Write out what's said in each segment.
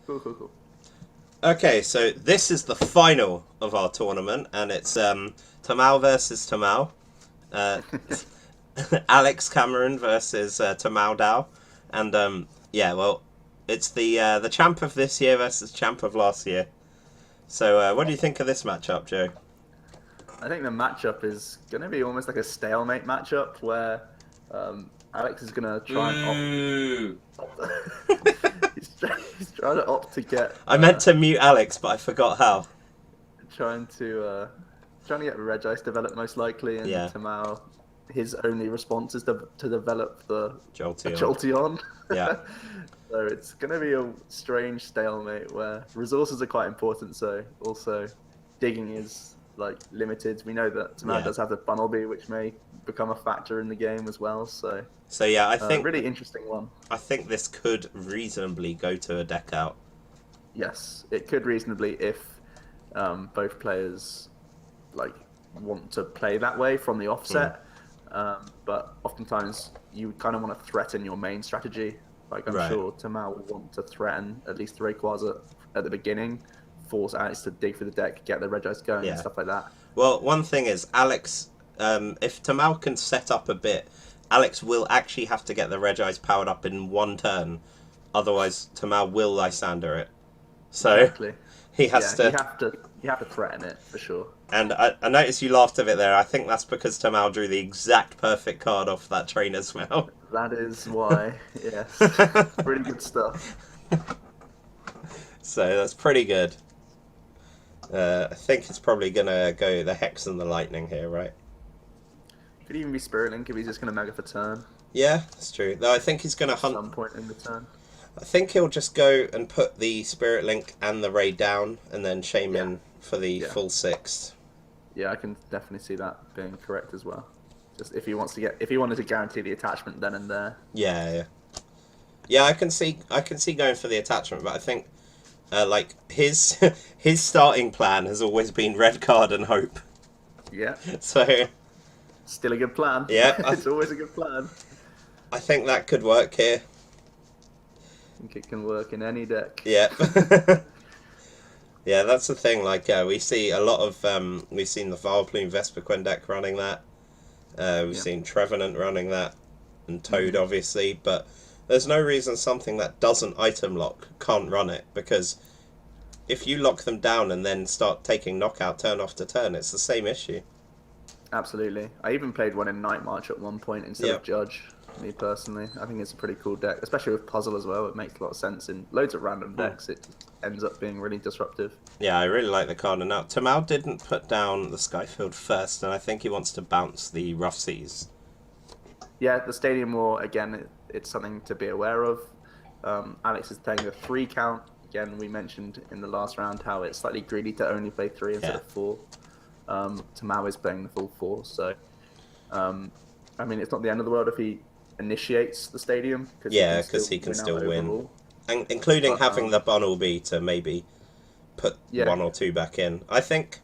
Cool. Okay, so this is the final of our tournament, and it's Tamao versus Tamao. Uh, Alex Cameron versus Tamao Dao. And yeah, well, it's the champ of this year versus champ of last year. So what do you think of this matchup, Joe? I think the matchup is going to be almost like a stalemate matchup where Alex is going to try and Ooh. he's trying to opt to get I meant to mute Alex, but I forgot how. trying to uh, trying to get Regice developed most likely, and Yeah. Tamao, his only response is to develop the Jolteon. Jolteon. Yeah. So it's going to be a strange stalemate where resources are quite important. So also digging is like limited. We know that Tamao does have the Bunnelby, which may become a factor in the game as well. So yeah, I think really interesting one. I think this could reasonably go to a deck out. Yes, it could reasonably if both players like want to play that way from the offset. But oftentimes you kind of want to threaten your main strategy. Like I'm sure Tamao will want to threaten at least 3 Rayquaza at the beginning, force Alex to dig through the deck, get the Regice going and stuff like that. Well, one thing is Alex, if Tamao can set up a bit, Alex will actually have to get the Regice powered up in one turn. Otherwise, Tamao will Lysander it. So exactly. he has to. You have to threaten it for sure. And I noticed you laughed a bit there. I think that's because Tamao drew the exact perfect card off that trainer smell. That is why, yes. Pretty good stuff. So that's pretty good. I think it's probably going to go the Hex and the Lightning here, right? Could even be Spirit Link if he's just going to Mega for turn. Yeah, that's true. Though I think he's going to hunt... At some point in the turn. I think he'll just go and put the Spirit Link and the Ray down, and then Shaman for the full 6. Yeah, I can definitely see that being correct as well. Just if he wanted to guarantee the attachment then and there. Yeah. I can see going for the attachment, but I think like his starting plan has always been red card and hope. Yeah. So still a good plan. Yeah, it's always a good plan. I think that could work here. I think it can work in any deck. Yeah. Yeah, that's the thing. Like we see a lot of we've seen the Vileplume Vespiquen deck running that. We've seen Trevenant running that, and Toad obviously. But there's no reason something that doesn't item lock can't run it, because if you lock them down and then start taking knockout turn after turn, it's the same issue. Absolutely. I even played one in Night March at one point instead of Judge. Me personally, I think it's a pretty cool deck, especially with Puzzle as well. It makes a lot of sense in loads of random decks. It ends up being really disruptive. Yeah, I really like the card. And now Tamao didn't put down the Skyfield first, and I think he wants to bounce the Rough Seas. Yeah, the Stadium War, again, it's something to be aware of. Alex is playing the 3 count. Again, we mentioned in the last round how it's slightly greedy to only play 3 instead of 4. Tamao is playing the full 4, so I mean, it's not the end of the world if he initiates the Stadium. Because he can still win. And including having the Bunnelby to maybe put 1 or 2 back in. I think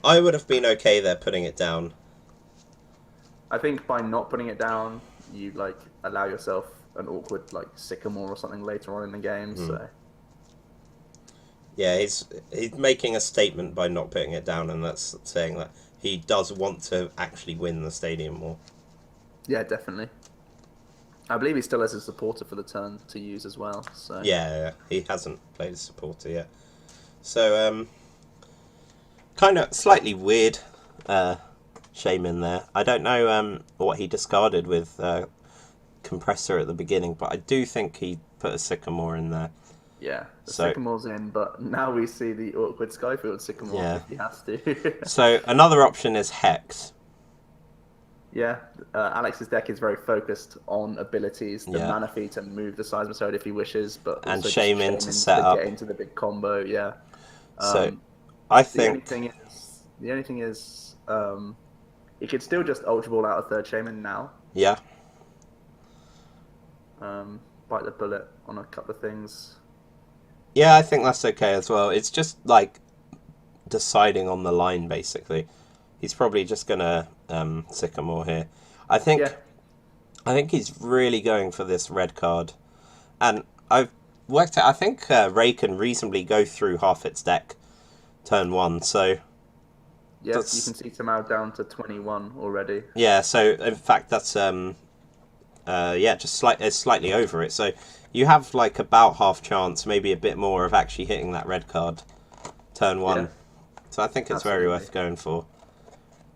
I would have been okay there putting it down. I think by not putting it down, you like allow yourself an awkward like Sycamore or something later on in the game. So yeah, he's making a statement by not putting it down, and that's saying that he does want to actually win the Stadium War. Yeah, definitely. I believe he still has a supporter for the turn to use as well. So yeah, he hasn't played a supporter yet. So kind of slightly weird Shaman there. I don't know what he discarded with Compressor at the beginning, but I do think he put a Sycamore in there. Yeah, the Sycamore's in, but now we see the awkward Skyfield Sycamore if he has to. So another option is Hex. Yeah, Alex's deck is very focused on abilities. The Manaphy to move the Seismicide if he wishes, but and also Shaman to set up, get into the big combo. Yeah. So I think the only thing is, he could still just Ultra Ball out a 3rd Shaman now. Yeah. Bite the bullet on a couple of things. Yeah, I think that's okay as well. It's just like deciding on the line, basically. He's probably just gonna Sycamore here. I think he's really going for this red card, and worked out. I think Ray can reasonably go through half its deck turn 1, so Yes, you can see Tamao down to 21 already. yeah. So in fact, that's yeah, just it's slightly over it. So you have like about half chance, maybe a bit more, of actually hitting that red card turn 1. Yeah, So I think it's very worth going for.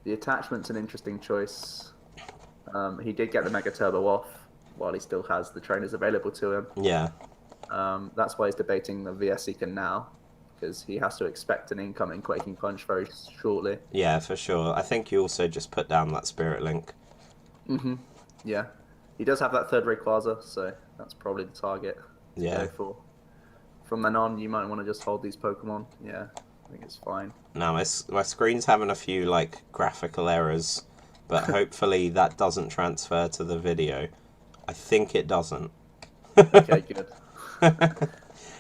The attachment's an interesting choice. He did get the Mega Turbo off while he still has the trainers available to him. Yeah. That's why he's debating the VS Seeker now, because he has to expect an incoming Quaking Punch very shortly. Yeah, for sure. I think you also just put down that Spirit Link. Yeah. He does have that third Rayquaza, so that's probably the target to go for. From then on, you might want to just hold these Pokemon. Yeah, I think it's fine. Now, my screen's having a few, like, graphical errors, but hopefully that doesn't transfer to the video. I think it doesn't. Okay, good.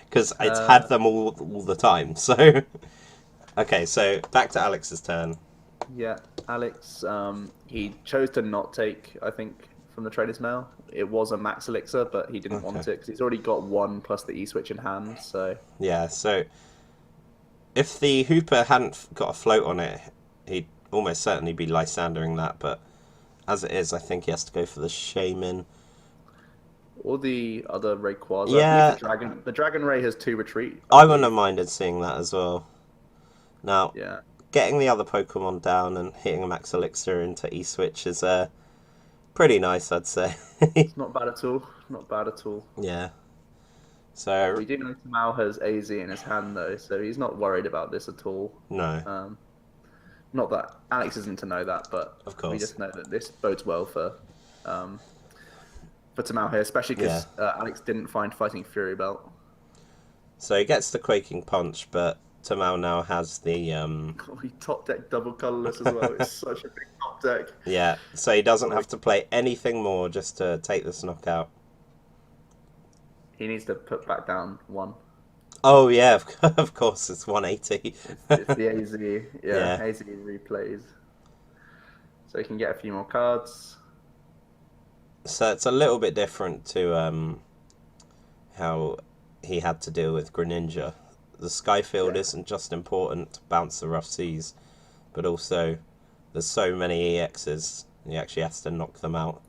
Because it's had them all the time, so... Okay, so back to Alex's turn. Yeah, Alex, he chose to not take, I think, from the Trader's Mail. It was a Max Elixir, but he didn't want it, because he's already got 1 plus the E-Switch in hand, so... Yeah, so... If the Hooper hadn't got a float on it, he'd almost certainly be Lysandering that, but as it is, I think he has to go for the Shaman. Or the other Rayquaza. Yeah. The Dragon Ray has 2 retreat. I wouldn't have minded seeing that as well. Now, yeah. Getting the other Pokemon down and hitting a Max Elixir into E-Switch is pretty nice, I'd say. It's not bad at all. Not bad at all. Yeah. So we do know Tamao has AZ in his hand, though, so he's not worried about this at all. No. Not that Alex isn't to know that, but of course. We just know that this bodes well for Tamao here, especially because Alex didn't find Fighting Fury Belt. So he gets the Quaking Punch, but Tamao now has the... He top deck double colourless as well. It's such a big top deck. Yeah, so he doesn't have to play anything more just to take this knockout. He needs to put back down 1. Oh, yeah, of course, it's 180. It's the AZ. Yeah, AZ replays. So he can get a few more cards. So it's a little bit different to how he had to deal with Greninja. The Skyfield isn't just important to bounce the rough seas, but also there's so many EXs, he actually has to knock them out.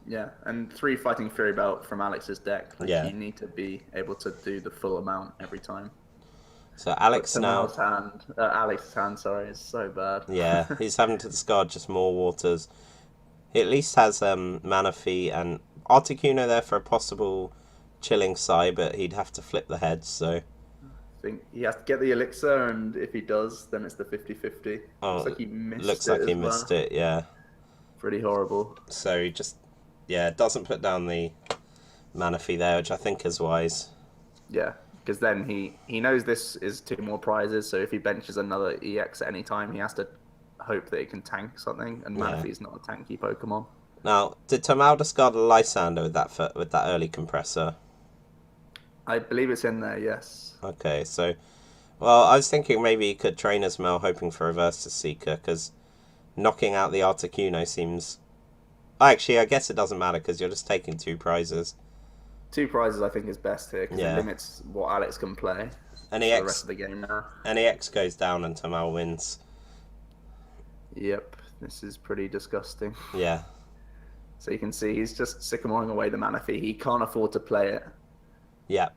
Yeah, and 3 Fighting Fury Belt from Alex's deck. Like, you need to be able to do the full amount every time. So Alex Alex's hand, sorry, is so bad. Yeah, he's having to discard just more waters. He at least has Manaphy and Articuno there for a possible chilling Psy, but he'd have to flip the heads, so... I think he has to get the Elixir, and if he does, then it's the 50-50. Oh, looks like he missed looks like he missed it, yeah. Pretty horrible. So he just, doesn't put down the Manaphy there, which I think is wise. Yeah, because then he knows this is 2 more prizes, so if he benches another EX at any time, he has to hope that it can tank something, and Manaphy's not a tanky Pokemon. Now, did Tamao discard a Lysander with that early compressor? I believe it's in there, yes. Okay, so... Well, I was thinking maybe he could Trainer's Mail hoping for Reverse to Seeker, because knocking out the Articuno seems... Actually, I guess it doesn't matter, because you're just taking 2 prizes. 2 prizes, I think, is best here, because it limits what Alex can play for the rest of the game now. And EX goes down and Tamao wins. Yep, this is pretty disgusting. Yeah. So you can see he's just sycamoring away the Manaphy. He can't afford to play it. Yeah.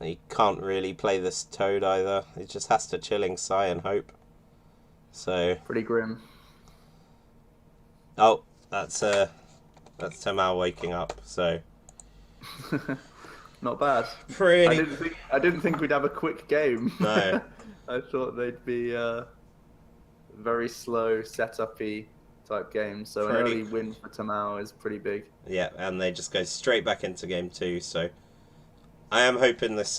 He can't really play this Toad either. He just has to chilling Psy and hope. So... Pretty grim. Oh, that's Tamao waking up, so... Not bad. Pretty... I didn't think we'd have a quick game. No. I thought they'd be very slow, setup-y type games. So an early win for Tamao is pretty big. Yeah, and they just go straight back into game 2, so... I am hoping this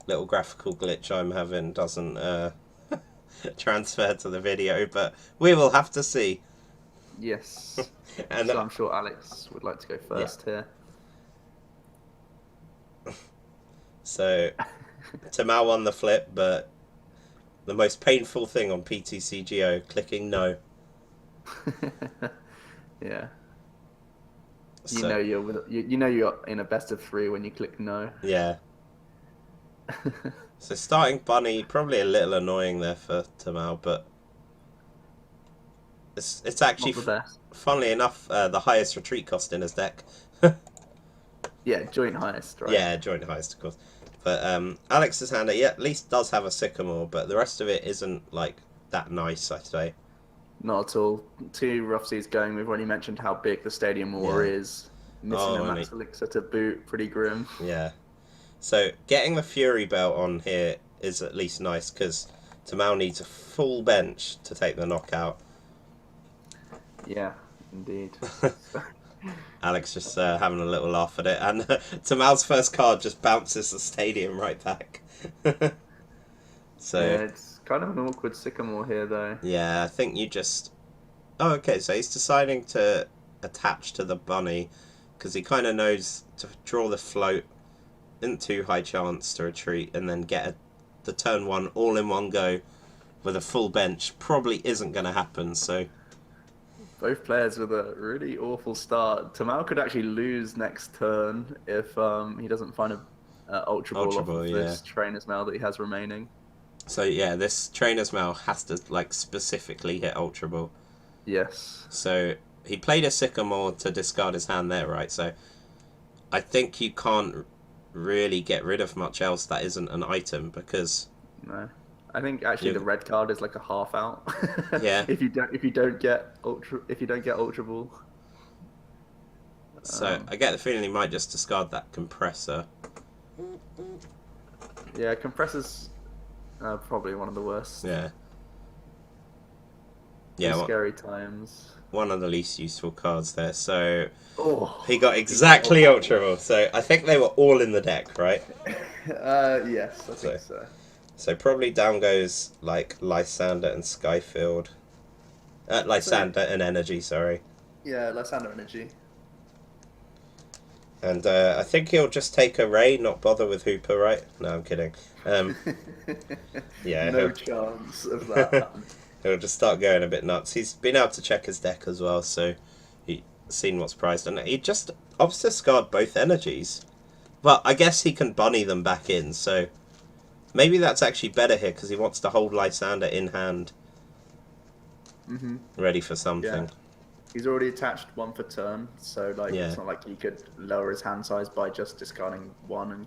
little graphical glitch I'm having doesn't transfer to the video, but we will have to see. Yes. And so I'm sure Alex would like to go first here. So, Tamao won the flip, but the most painful thing on PTCGO, clicking no. Yeah. You So know you know you're in a best of 3 when you click no. yeah. So starting bunny, probably a little annoying there for Tamao, but it's actually, Not the best. funnily enough, the highest retreat cost in his deck. Yeah, joint highest, right? Yeah, joint highest, of course. But Alex's hand, yeah, at least does have a sycamore, but the rest of it isn't like that nice, I'd say. Not at all. 2 rough seas going. We've already mentioned how big the Stadium War Yeah. is. Missing Oh, a and Max Elixir to boot, pretty grim. yeah. So getting the Fury Belt on here is at least nice because Tamao needs a full bench to take the knockout. Yeah, indeed. Alex just having a little laugh at it, and Tamao's first card just bounces the Stadium right back. So Yeah, it's kind of an awkward Sycamore here, though. yeah, I think you just. Oh, okay. So he's deciding to attach to the bunny because he kind of knows to draw the float, isn't too high chance to retreat, and then get the turn 1 all in one go with a full bench probably isn't going to happen. So Both players with a really awful start. Tamao could actually lose next turn if he doesn't find a Ultra Ball Ultra off Ball, of yeah. this Trainer's Mail that he has remaining. So yeah, this Trainer's Mail has to like specifically hit Ultra Ball. Yes. So he played a Sycamore to discard his hand there, right? So I think you can't really get rid of much else that isn't an item because No. I think actually the red card is like a half out. Yeah. if you don't get Ultra Ball. So I get the feeling he might just discard that Compressor. Yeah, Compressor's probably one of the worst. Yeah. Yeah, Scary times. one of the least useful cards there. So Oh. he got exactly Ultra Ball. So I think they were all in the deck, right? Yes, I think so. So probably down goes like Lysander and Skyfield. Lysander and Energy, sorry. Yeah, Lysander Energy. And I think he'll just take a Ray, not bother with Hooper, right? No, I'm kidding. Yeah, No chance of that. He'll just start going a bit nuts. He's been able to check his deck as well, so he's seen what's prized. And he just opts to discard both energies. But I guess he can bunny them back in, so maybe that's actually better here because he wants to hold Lysander in hand. Ready for something. Yeah. He's already attached 1 for turn, so like Yeah. it's not like he could lower his hand size by just discarding 1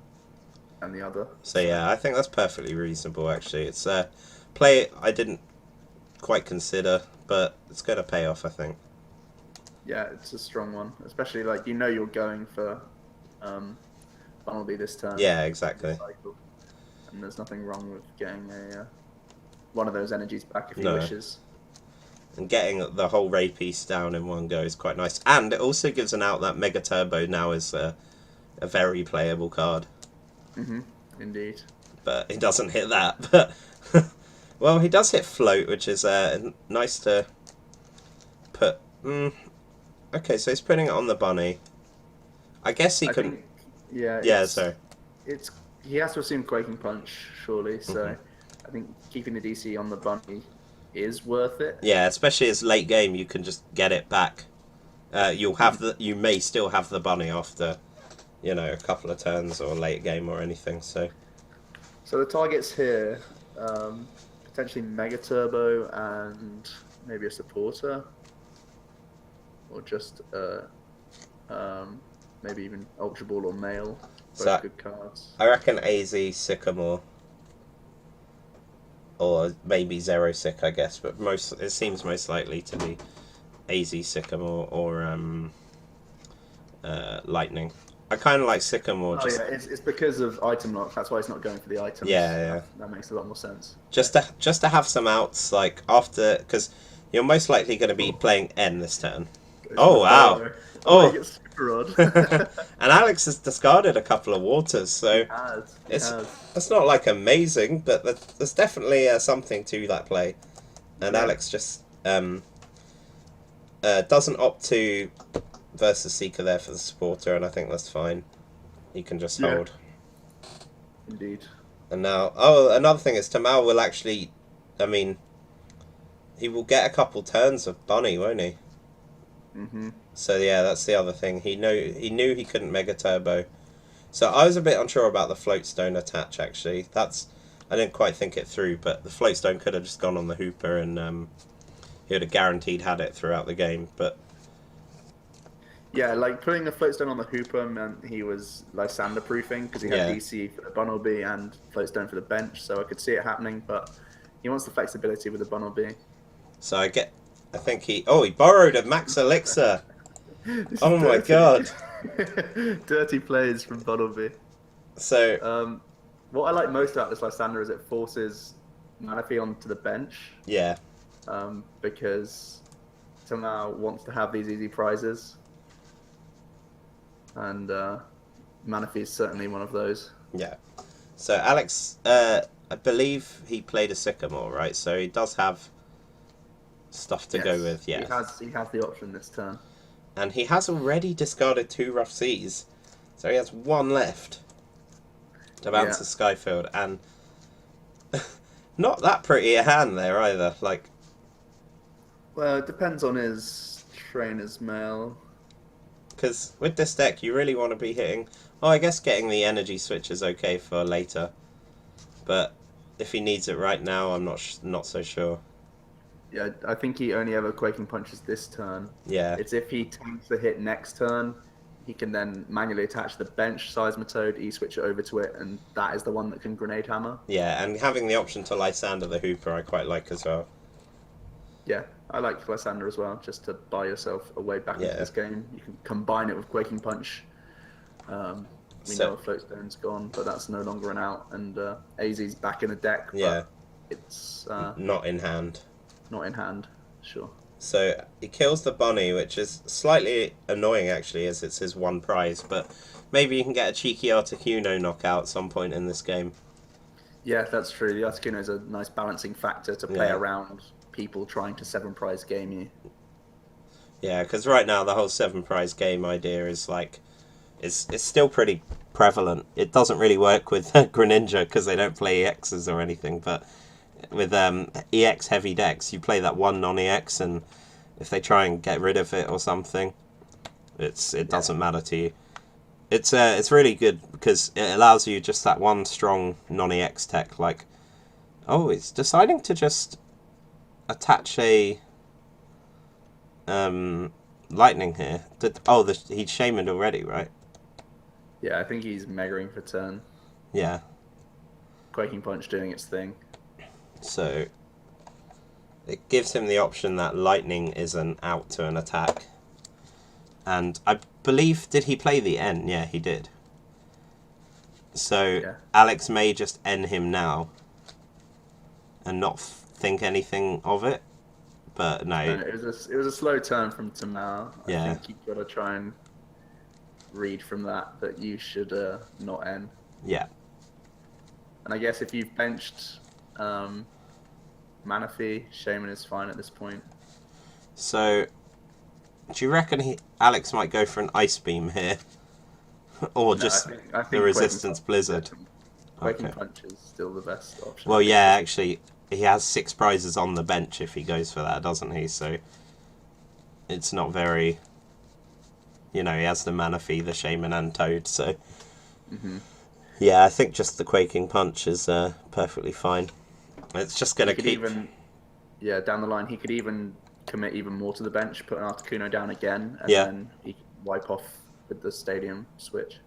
and the other. So yeah, I think that's perfectly reasonable actually. It's a play I didn't quite consider, but it's going to pay off, I think. Yeah, it's a strong one, especially like you're going for Bumblebee this turn. Yeah, exactly. Cycle. And there's nothing wrong with getting a one of those energies back if he No. wishes. And getting the whole Ray piece down in one go is quite nice. And it also gives an out that Mega Turbo now is a very playable card. Indeed. But he doesn't hit that. But well, he does hit Float, which is nice to put. Okay, so he's putting it on the bunny. I guess he can. Think, yeah. Yeah, sorry. He has to assume Quaking Punch, surely. So I think keeping the DC on the bunny is worth it. Yeah, especially as late game, you can just get it back. You may still have the bunny after, a couple of turns or late game or anything. So the targets here, potentially Mega Turbo and maybe a supporter, or just maybe even Ultra Ball or Mail. Both good cards. I reckon AZ Sycamore. Or maybe Zero Sick, I guess, but it seems most likely to be AZ Sycamore or Lightning. I kind of like Sycamore. Oh yeah, it's because of item lock. That's why it's not going for the items. Yeah. That makes a lot more sense. Just to have some outs, like after, because you're most likely going to be playing N this turn. Oh wow! Oh, it's super odd. And Alex has discarded a couple of waters, so He has. it's not like amazing, but there's definitely something to that play. And Alex just doesn't opt to versus Seeker there for the supporter, and I think that's fine. He can just hold. Indeed. And now, another thing is Tamao will actually, he will get a couple turns of Bunny, won't he? So yeah, that's the other thing. He knew he couldn't Mega Turbo. So I was a bit unsure about the Floatstone attach actually. I didn't quite think it through, but the Floatstone could have just gone on the Hooper and he would have guaranteed had it throughout the game. But Yeah, like putting the Floatstone on the Hooper meant he was Lysander proofing because he had Yeah. DC for the Bunnelby and Floatstone for the bench, so I could see it happening. But he wants the flexibility with the Bunnelby. so I think he borrowed a Max Elixir. Oh my god. Dirty plays from Bunnelby. So What I like most about this Lysander is it forces Manaphy onto the bench yeah, because Tamao wants to have these easy prizes. And Manaphy is certainly one of those. yeah. So Alex, I believe he played a Sycamore, right? So he does have stuff to go with. Yeah, He has the option this turn. and he has already discarded 2 Rough Seas, so he has 1 left to bounce to Skyfield, and not that pretty a hand there either. Like, Well, it depends on his trainer's mail. because with this deck, you really want to be hitting. Oh, I guess getting the energy switch is okay for later, but if he needs it right now, I'm not so sure. Yeah, I think he only ever Quaking Punches this turn. Yeah, It's if he takes the hit next turn, he can then manually attach the bench Seismitoad, E-switch it over to it, and that is the one that can Grenade Hammer. yeah, and having the option to Lysander the Hooper, I quite like as well. Yeah, I like Lysander as well, just to buy yourself a way back into Yeah. this game. You can combine it with Quaking Punch. We So- know Floatstone's gone, but that's no longer an out, and AZ's back in the deck, but Yeah, it's not in hand. not in hand, sure. So he kills the bunny, which is slightly annoying actually, as it's his 1 prize. But maybe you can get a cheeky Articuno knockout at some point in this game. Yeah, that's true. The Articuno is a nice balancing factor to play Yeah. around people trying to 7-prize game you. Yeah, because right now the whole 7 prize game idea is like, it's still pretty prevalent. It doesn't really work with Greninja because they don't play EXs or anything, but with EX heavy decks, you play that 1 non-EX, and if they try and get rid of it or something, it doesn't matter to you. It's really good because it allows you just that 1 strong non-EX tech. Like, oh, it's deciding to just attach a lightning here. He's shamaned already, right? Yeah, I think he's megaing for turn. Yeah. Quaking Punch doing its thing. So it gives him the option that lightning is an out to an attack. And I believe, did he play the N? Yeah, he did. So Yeah. Alex may just N him now and not think anything of it. But no. It was a slow turn from Tamao. Yeah. I think you've got to try and read from that you should not N. Yeah. And I guess if you've benched Manaphy, Shaman is fine at this point. So do you reckon Alex might go for an Ice Beam here? Or No, just I think the Quaking Resistance Punch- Blizzard? Quaking Okay. Punch is still the best option. Well, yeah, actually, he has 6 prizes on the bench if he goes for that, doesn't he? So it's not very... You know, he has the Manaphy, the Shaman, and Toad, so... Yeah, I think just the Quaking Punch is perfectly fine. It's just going to He could keep... even, down the line, he could even commit even more to the bench, put an Articuno down again, and Yeah. then he could wipe off with the stadium switch.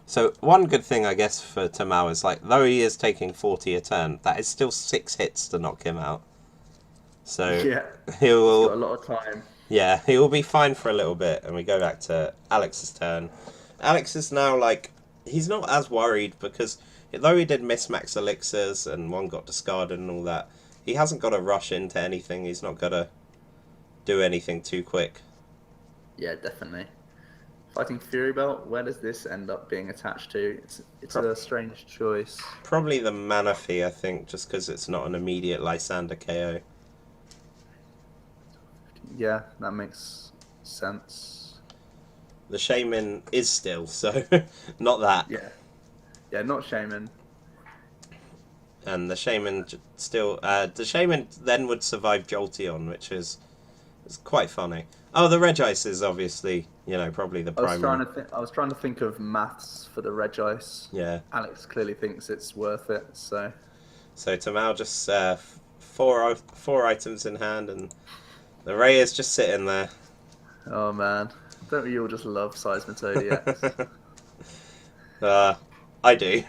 So one good thing, I guess, for Tamao is, like, though he is taking 40 a turn, that is still 6 hits to knock him out. So Yeah, he got a will... lot of time. Yeah, he will be fine for a little bit, and we go back to Alex's turn. Alex is now, like, he's not as worried because, though he did miss Max Elixirs and 1 got discarded and all that, he hasn't got to rush into anything. He's not got to do anything too quick. Yeah, definitely. Fighting Fury Belt, where does this end up being attached to? It's a strange choice. Probably the Manaphy, I think, just because it's not an immediate Lysander KO. Yeah, that makes sense. The Shaman is still, so not that. Yeah, not Shaman. And the Shaman still... the Shaman then would survive Jolteon, which is It's quite funny. Oh, the Regice is obviously, probably the primary. I was trying to think of maths for the Regice. Yeah. Alex clearly thinks it's worth it, so. So Tamao just four items in hand, and the Ray is just sitting there. Oh man, don't we all just love Seismitoad I do.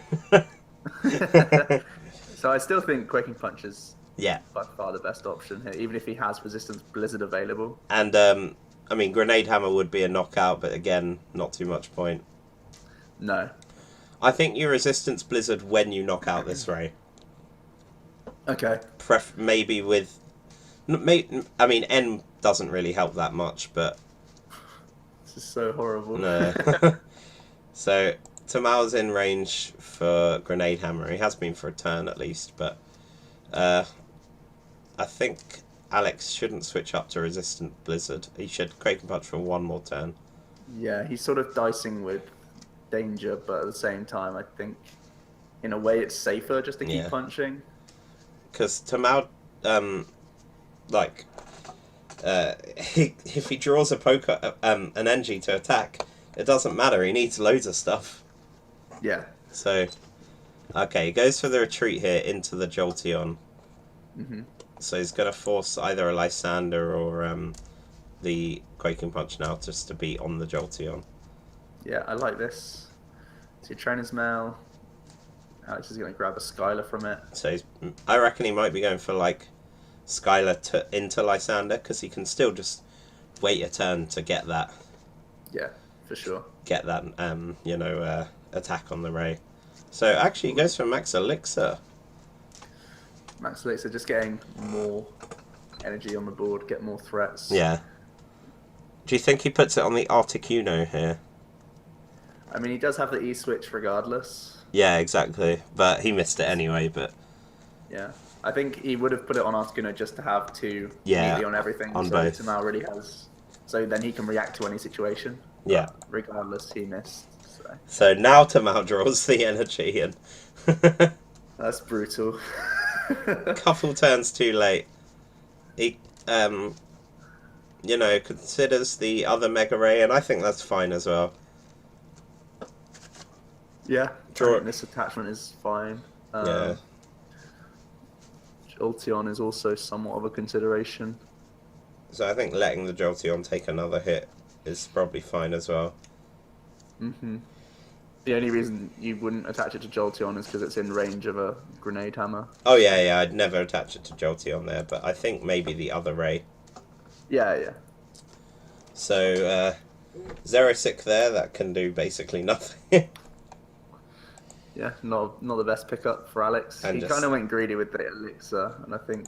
So I still think Quaking Punch is Yeah. by far the best option here, even if he has Resistance Blizzard available. And I mean, Grenade Hammer would be a knockout, but again, not too much point. No. I think you Resistance Blizzard when you knock out this Ray. Okay. Maybe with... I mean, N doesn't really help that much, but... This is so horrible. No. So, Tamao's in range for Grenade Hammer. He has been for a turn at least, but... I think Alex shouldn't switch up to Resistant Blizzard. He should Quaking Punch for one more turn. Yeah, he's sort of dicing with danger, but at the same time, I think in a way it's safer just to keep punching. Because Tamao, if he draws a poker, an Engie to attack, it doesn't matter. He needs loads of stuff. Yeah. So, okay, he goes for the retreat here into the Jolteon. Mm-hmm. So he's going to force either a Lysander or the Quaking Punch now just to be on the Jolteon. Yeah, I like this. So your Trainer's Mail. Alex is going to grab a Skylar from it. So I reckon he might be going for like Skylar into Lysander because he can still just wait a turn to get that. Yeah, for sure. Get that, attack on the Ray. So actually, he goes for Max Elixir. Max Elixir just getting more energy on the board, get more threats. Yeah. Do you think he puts it on the Articuno here? I mean, he does have the E-switch regardless. Yeah, exactly. But he missed it anyway, but... Yeah. I think he would have put it on Articuno just to have two immediately on everything. On so both. Tamao really has... So then he can react to any situation. Yeah. But regardless, he missed. So now Tamao draws the energy and... That's brutal. Couple turns too late. He, considers the other Mega Ray, and I think that's fine as well. Yeah, I think this attachment is fine. Yeah. Jolteon is also somewhat of a consideration. So I think letting the Jolteon take another hit is probably fine as well. Mm-hmm. The only reason you wouldn't attach it to Jolteon is because it's in range of a Grenade Hammer. Oh yeah, I'd never attach it to Jolteon there, but I think maybe the other Ray. Yeah. So, Xerosic there, that can do basically nothing. Yeah, not the best pickup for Alex. He kind of went greedy with the Elixir, and I think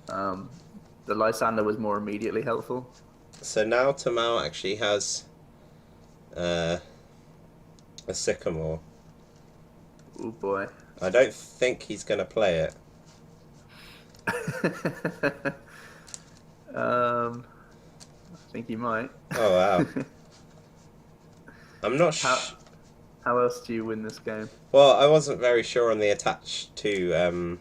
the Lysander was more immediately helpful. So now Tamao actually has a Sycamore. Oh boy. I don't think he's going to play it. I think he might. Oh wow. I'm not sure. How else do you win this game? Well, I wasn't very sure on the attach to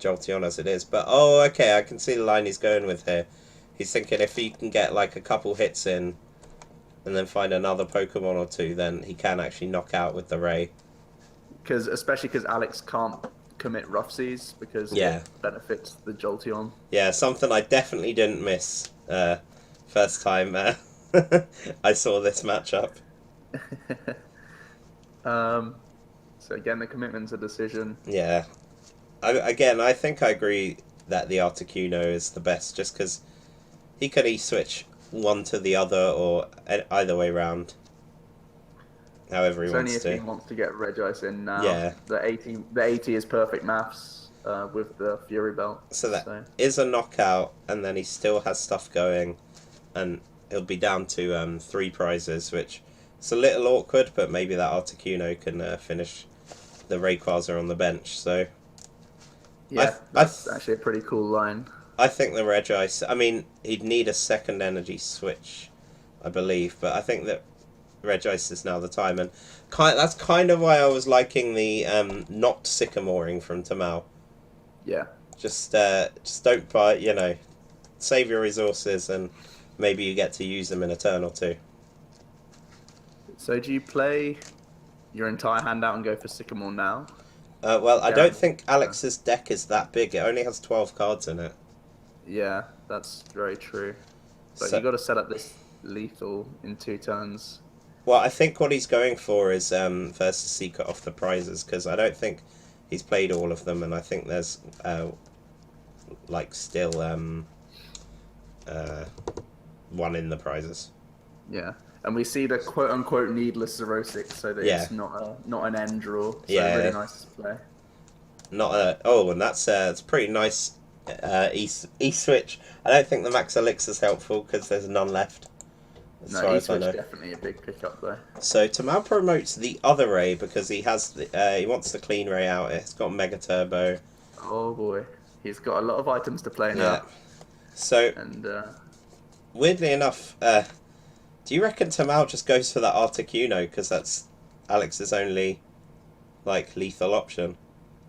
Jolteon as it is, but okay, I can see the line he's going with here. He's thinking if he can get like a couple hits in and then find another Pokemon or two, then he can actually knock out with the Ray. Especially because Alex can't commit Rough Seas because it benefits the Jolteon. Yeah, something I definitely didn't miss first time I saw this matchup. So again, the commitment's a decision. Yeah. I think I agree that the Articuno is the best, just because he could switch one to the other or either way round. However he wants to. It's only if he wants to get Regice in now. Yeah. The 80 is perfect maths with the Fury Belt. So that is a knockout, and then he still has stuff going, and it'll be down to 3 prizes, which is a little awkward, but maybe that Articuno can finish the Rayquaza on the bench. So yeah, that's actually a pretty cool line. I think the Regice, I mean, he'd need a second energy switch, I believe, but I think that Regice is now the time, and that's kind of why I was liking the not Sycamoring from Tamao. Yeah. Just don't buy. Save your resources, and maybe you get to use them in a turn or two. So do you play your entire hand out and go for Sycamore now? Well, I Yeah. don't think Alex's deck is that big. It only has 12 cards in it. Yeah, that's very true. But So, you got to set up this lethal in 2 turns. well, I think what he's going for is versus Secret off the prizes, because I don't think he's played all of them, and I think there's still one in the prizes. Yeah. And we see the quote unquote needless 0-6, so that Yeah. it's not an end draw. So Yeah. really nice to play. And that's it's pretty nice e switch. I don't think the max elixir is helpful because there's none left. As No, far as I E-Switch know. definitely a big pickup though. So Tamao promotes the other Ray because he has he wants the clean Ray out. It's got Mega Turbo. Oh boy. He's got a lot of items to play Yeah. now. So And weirdly enough, do you reckon Tamao just goes for that Articuno because that's Alex's only lethal option?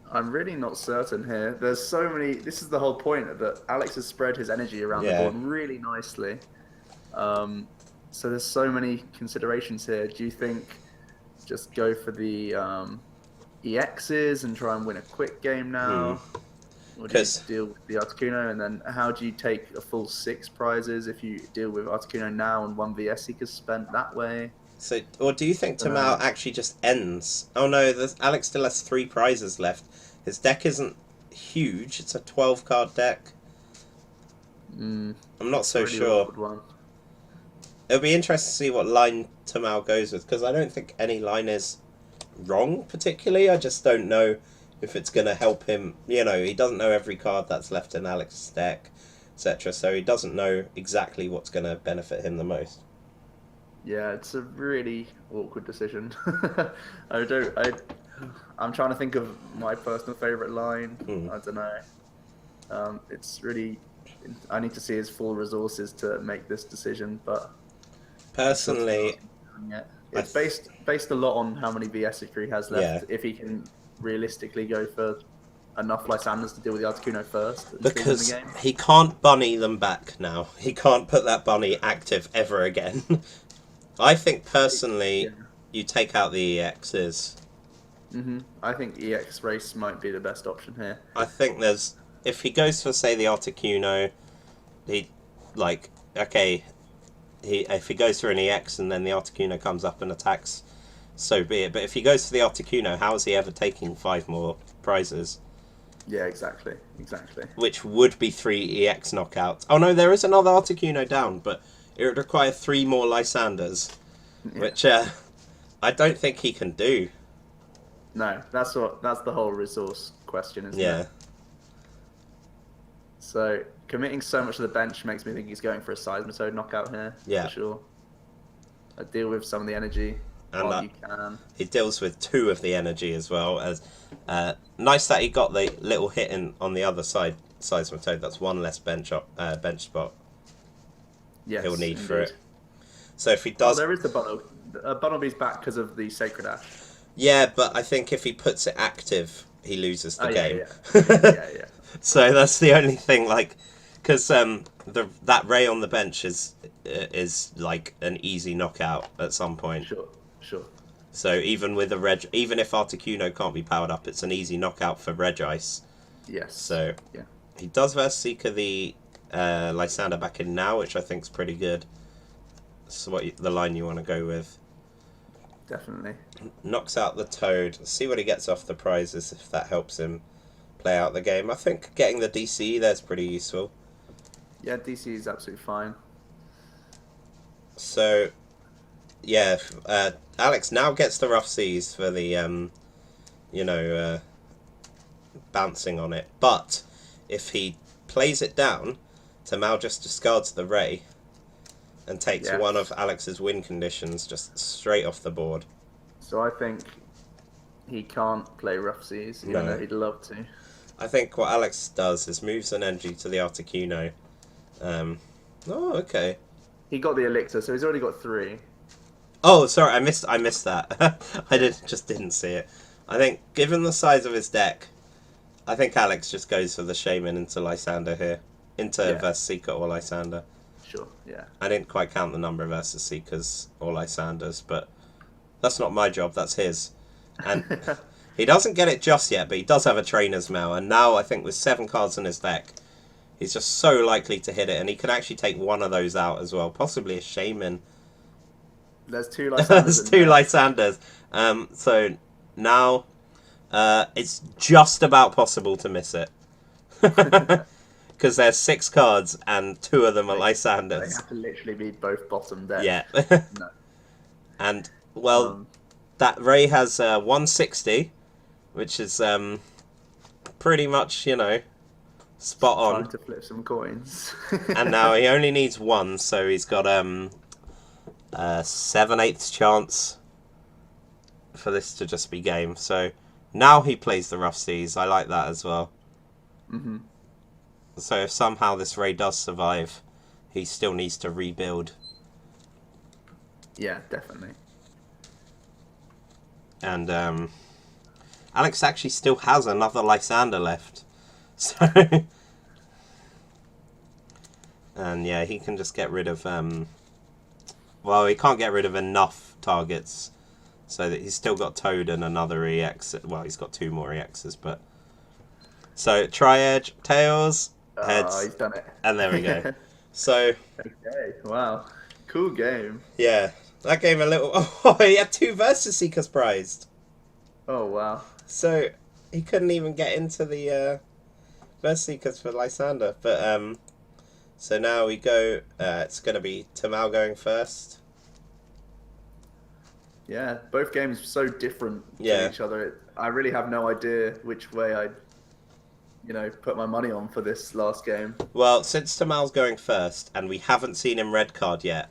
I'm really not certain here. There's so many. This is the whole point, that Alex has spread his energy around the Yeah. board really nicely. So there's so many considerations here. Do you think just go for the EXs and try and win a quick game now? Or do you 'Cause- deal with the Articuno? And then how do you take a full 6 prizes if you deal with Articuno now and 1 VS Seekers spent that way? So, or do you think Tamao actually just ends? Oh no, Alex still has 3 prizes left. His deck isn't huge. It's a 12-card deck. I'm not so Really sure. awkward one. It'll be interesting to see what line Tamao goes with, because I don't think any line is wrong particularly. I just don't know if it's going to help him. He doesn't know every card that's left in Alex's deck, etc. So he doesn't know exactly what's going to benefit him the most. Yeah, it's a really awkward decision. I'm trying to think of my personal favorite line. I don't know. It's really. I need to see his full resources to make this decision, but Personally, it's based a lot on how many VS he has left. Yeah. If he can realistically go for enough Lysanders to deal with the Articuno first, and because win the game. he can't bunny them back now. He can't put that bunny active ever again. I think personally, you take out the EXs. I think EX race might be the best option here. I think if he goes for, say, the Articuno, if he goes for an EX and then the Articuno comes up and attacks, so be it. But if he goes for the Articuno, how is he ever taking 5 more prizes? Yeah, exactly. Which would be 3 EX knockouts. Oh no, there is another Articuno down, but it would require 3 more Lysanders, which I don't think he can do. No, that's the whole resource question, isn't Yeah. it? So committing so much to the bench makes me think he's going for a Seismitoad knockout here. Yeah. For sure. I deal with some of the energy And while you can. he deals with 2 of the energy as well. As nice that he got the little hit on the other side, Seismitoad. That's 1 less bench spot Yes, he'll need indeed. for it. So if he does, there is the Bunnel. Bunnelby's back because of the Sacred Ash. yeah, but I think if he puts it active, he loses the game. Yeah. So that's the only thing, because that Ray on the bench is like an easy knockout at some point. Sure. So even with even if Articuno can't be powered up, it's an easy knockout for Regice. Yes. So yeah. He does verse Seeker the Lysander back in now, which I think is pretty good. So the line you want to go with. Definitely. Knocks out the Toad. See what he gets off the prizes if that helps him play out the game. I think getting the DCE there's pretty useful. Yeah, DC is absolutely fine. So, yeah, Alex now gets the rough seas for the, bouncing on it. But if he plays it down, Tamao just discards the Ray and takes one of Alex's win conditions just straight off the board. So I think he can't play rough seas, even though he'd love to. I think what Alex does is moves an energy to the Articuno. Okay. He got the elixir, so he's already got 3. Oh, sorry, I missed that. I just didn't see it. I think, given the size of his deck, I think Alex just goes for the Shaman into Lysander here. Into Verseeker or Lysander. Sure, yeah. I didn't quite count the number of Verseekers or Lysanders, but that's not my job, that's his. And he doesn't get it just yet, but he does have a Trainer's Mail, and now I think with 7 cards in his deck, he's just so likely to hit it, and he can actually take one of those out as well, possibly a Shaman. There's 2 Lysanders. There's 2 Lysanders. So now it's just about possible to miss it. Because there's 6 cards and 2 of them are Lysanders. They have to literally be both bottom deck. Yeah. No. And, well, that Ray has 160, which is pretty much, you know, spot on. Time to flip some coins. And now he only needs 1, so he's got 7/8 chance for this to just be game. So now he plays the Rough Seas. I like that as well. Mm-hmm. So if somehow this Ray does survive, he still needs to rebuild. Yeah, definitely. And Alex actually still has another Lysander left. So and yeah, he can just get rid of well, he can't get rid of enough targets, so that he's still got Toad and another EX. Well, he's got 2 more EXs, but so Tri-Edge, Tails, Heads, he's done it. And there we go. So okay, wow, cool game. Yeah, that game a little. Oh, he had 2 Versus Seekers prized. Oh wow. So he couldn't even get into the Versus Seekers for Lysander, but so now we go. It's going to be Tamao going first. Yeah, both games are so different Yeah. to each other. I really have no idea which way I'd, put my money on for this last game. Well, since Tamao's going first, and we haven't seen him red card yet.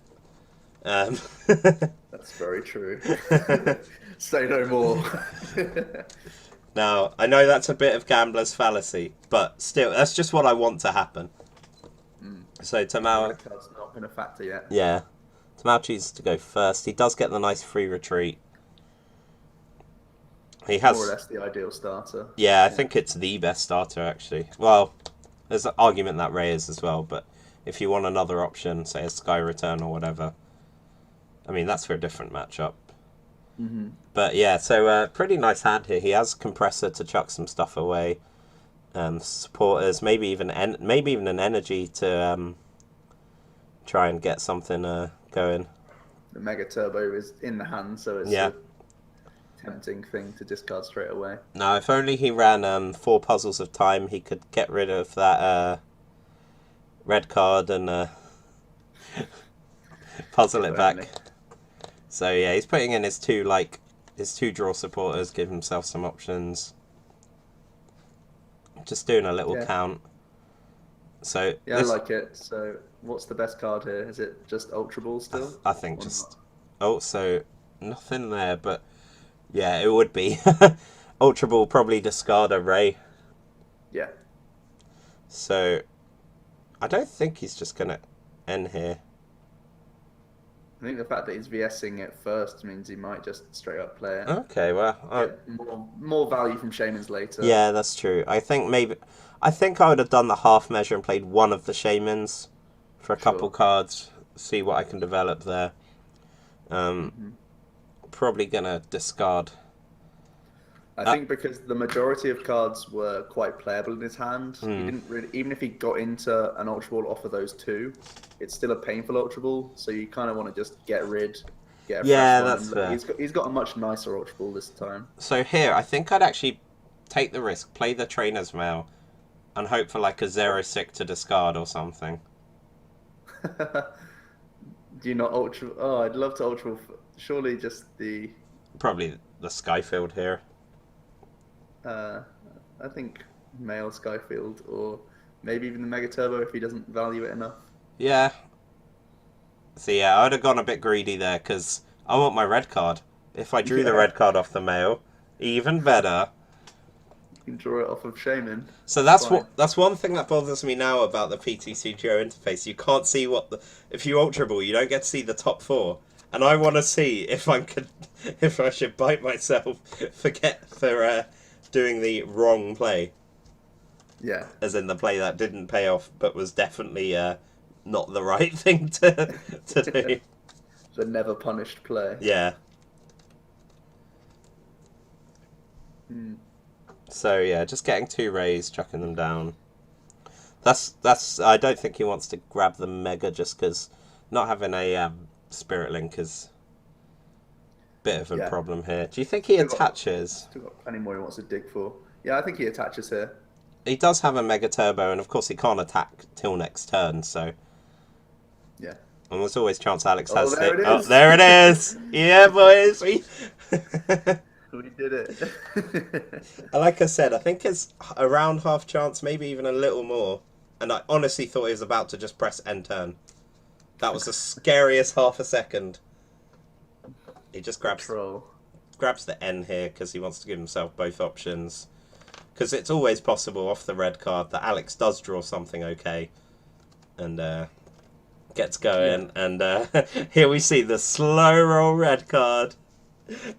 That's very true. Say no more. Now, I know that's a bit of gambler's fallacy, but still, that's just what I want to happen. So Tamao... Red card's not been a factor yet. Yeah. Tamao chooses to go first. He does get the nice free retreat. He has... More or less the ideal starter. Yeah, I think it's the best starter, actually. Well, there's an argument that Ray is as well, but if you want another option, say a Sky Return or whatever, I mean, that's for a different matchup. Mm-hmm. But yeah, so pretty nice hand here. He has Compressor to chuck some stuff away. Supporters, maybe even an energy to try and get something going. The Mega Turbo is in the hand, so it's a tempting thing to discard straight away. Now, if only he ran 4 Puzzles of Time, he could get rid of that red card and puzzle it back. So yeah, he's putting in his 2 draw supporters, give himself some options. Just doing a little count. So yeah, I like it. So what's the best card here? Is it just Ultra Ball still? I think just so nothing there, but yeah, it would be Ultra Ball, probably discard a Ray. Yeah. So I don't think he's just gonna end here. I think the fact that he's VSing it first means he might just straight up play it. Okay, well, more value from Shamans later. Yeah, that's true. I think I would have done the half measure and played one of the Shamans for a couple cards, see what I can develop there. Probably gonna discard. I think because the majority of cards were quite playable in his hand, he didn't really, even if he got into an Ultra Ball off of those 2, it's still a painful Ultra Ball, so you kind of want to just get a fresh one. That's fair. He's got a much nicer Ultra Ball this time. So here, I think I'd actually take the risk, play the Trainer's Mail, and hope for like a 0-6 to discard or something. Do you not Ultra... Oh, I'd love to Ultra... Surely just the... Probably the Skyfield here. I think Mail Skyfield, or maybe even the Mega Turbo if he doesn't value it enough. Yeah. So yeah, I'd have gone a bit greedy there, because I want my red card. If I drew the red card off the Mail, even better. You can draw it off of Shaman. So that's one thing that bothers me now about the PTCGO interface. You can't see if you Ultra Ball, you don't get to see the top 4. And I want to see if I should bite myself for doing the wrong play. Yeah. as in the play that didn't pay off, but was definitely not the right thing to do. The never punished play. Yeah. Hmm. So yeah, just getting 2 rays, chucking them down. That's. I don't think he wants to grab the mega just because not having a spirit link is a bit of a Yeah. problem here. Do you think he attaches? Still got plenty more he wants to dig for. Yeah, I think he attaches here. He does have a mega turbo, and of course he can't attack till next turn. So, Yeah. and there's always chance Alex Oh, has there hit. it Oh, is. there it is! Yeah, boys. We. We did it. Like I said, I think it's around half chance, maybe even a little more. And I honestly thought he was about to just press end turn. That was the scariest half a second. He just grabs the N here because he wants to give himself both options. Because it's always possible off the red card that Alex does draw something okay. And gets going. Yeah. And here we see the slow roll red card.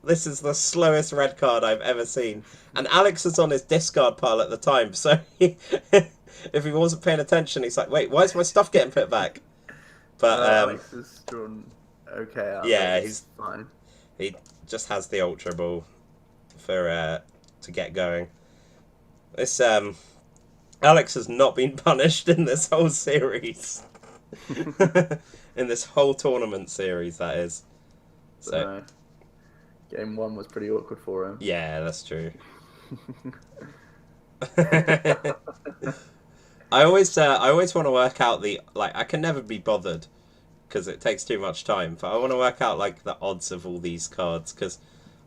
This is the slowest red card I've ever seen. And Alex was on his discard pile at the time, so if he wasn't paying attention, he's like, wait, why is my stuff getting put back? But Alex has drawn okay out. Yeah, he's fine. He just has the Ultra Ball for to get going. This Alex has not been punished in this whole series. In this whole tournament series, that is. So game 1 was pretty awkward for him. Yeah, that's true. I always want to work out I can never be bothered because it takes too much time. But I want to work out the odds of all these cards because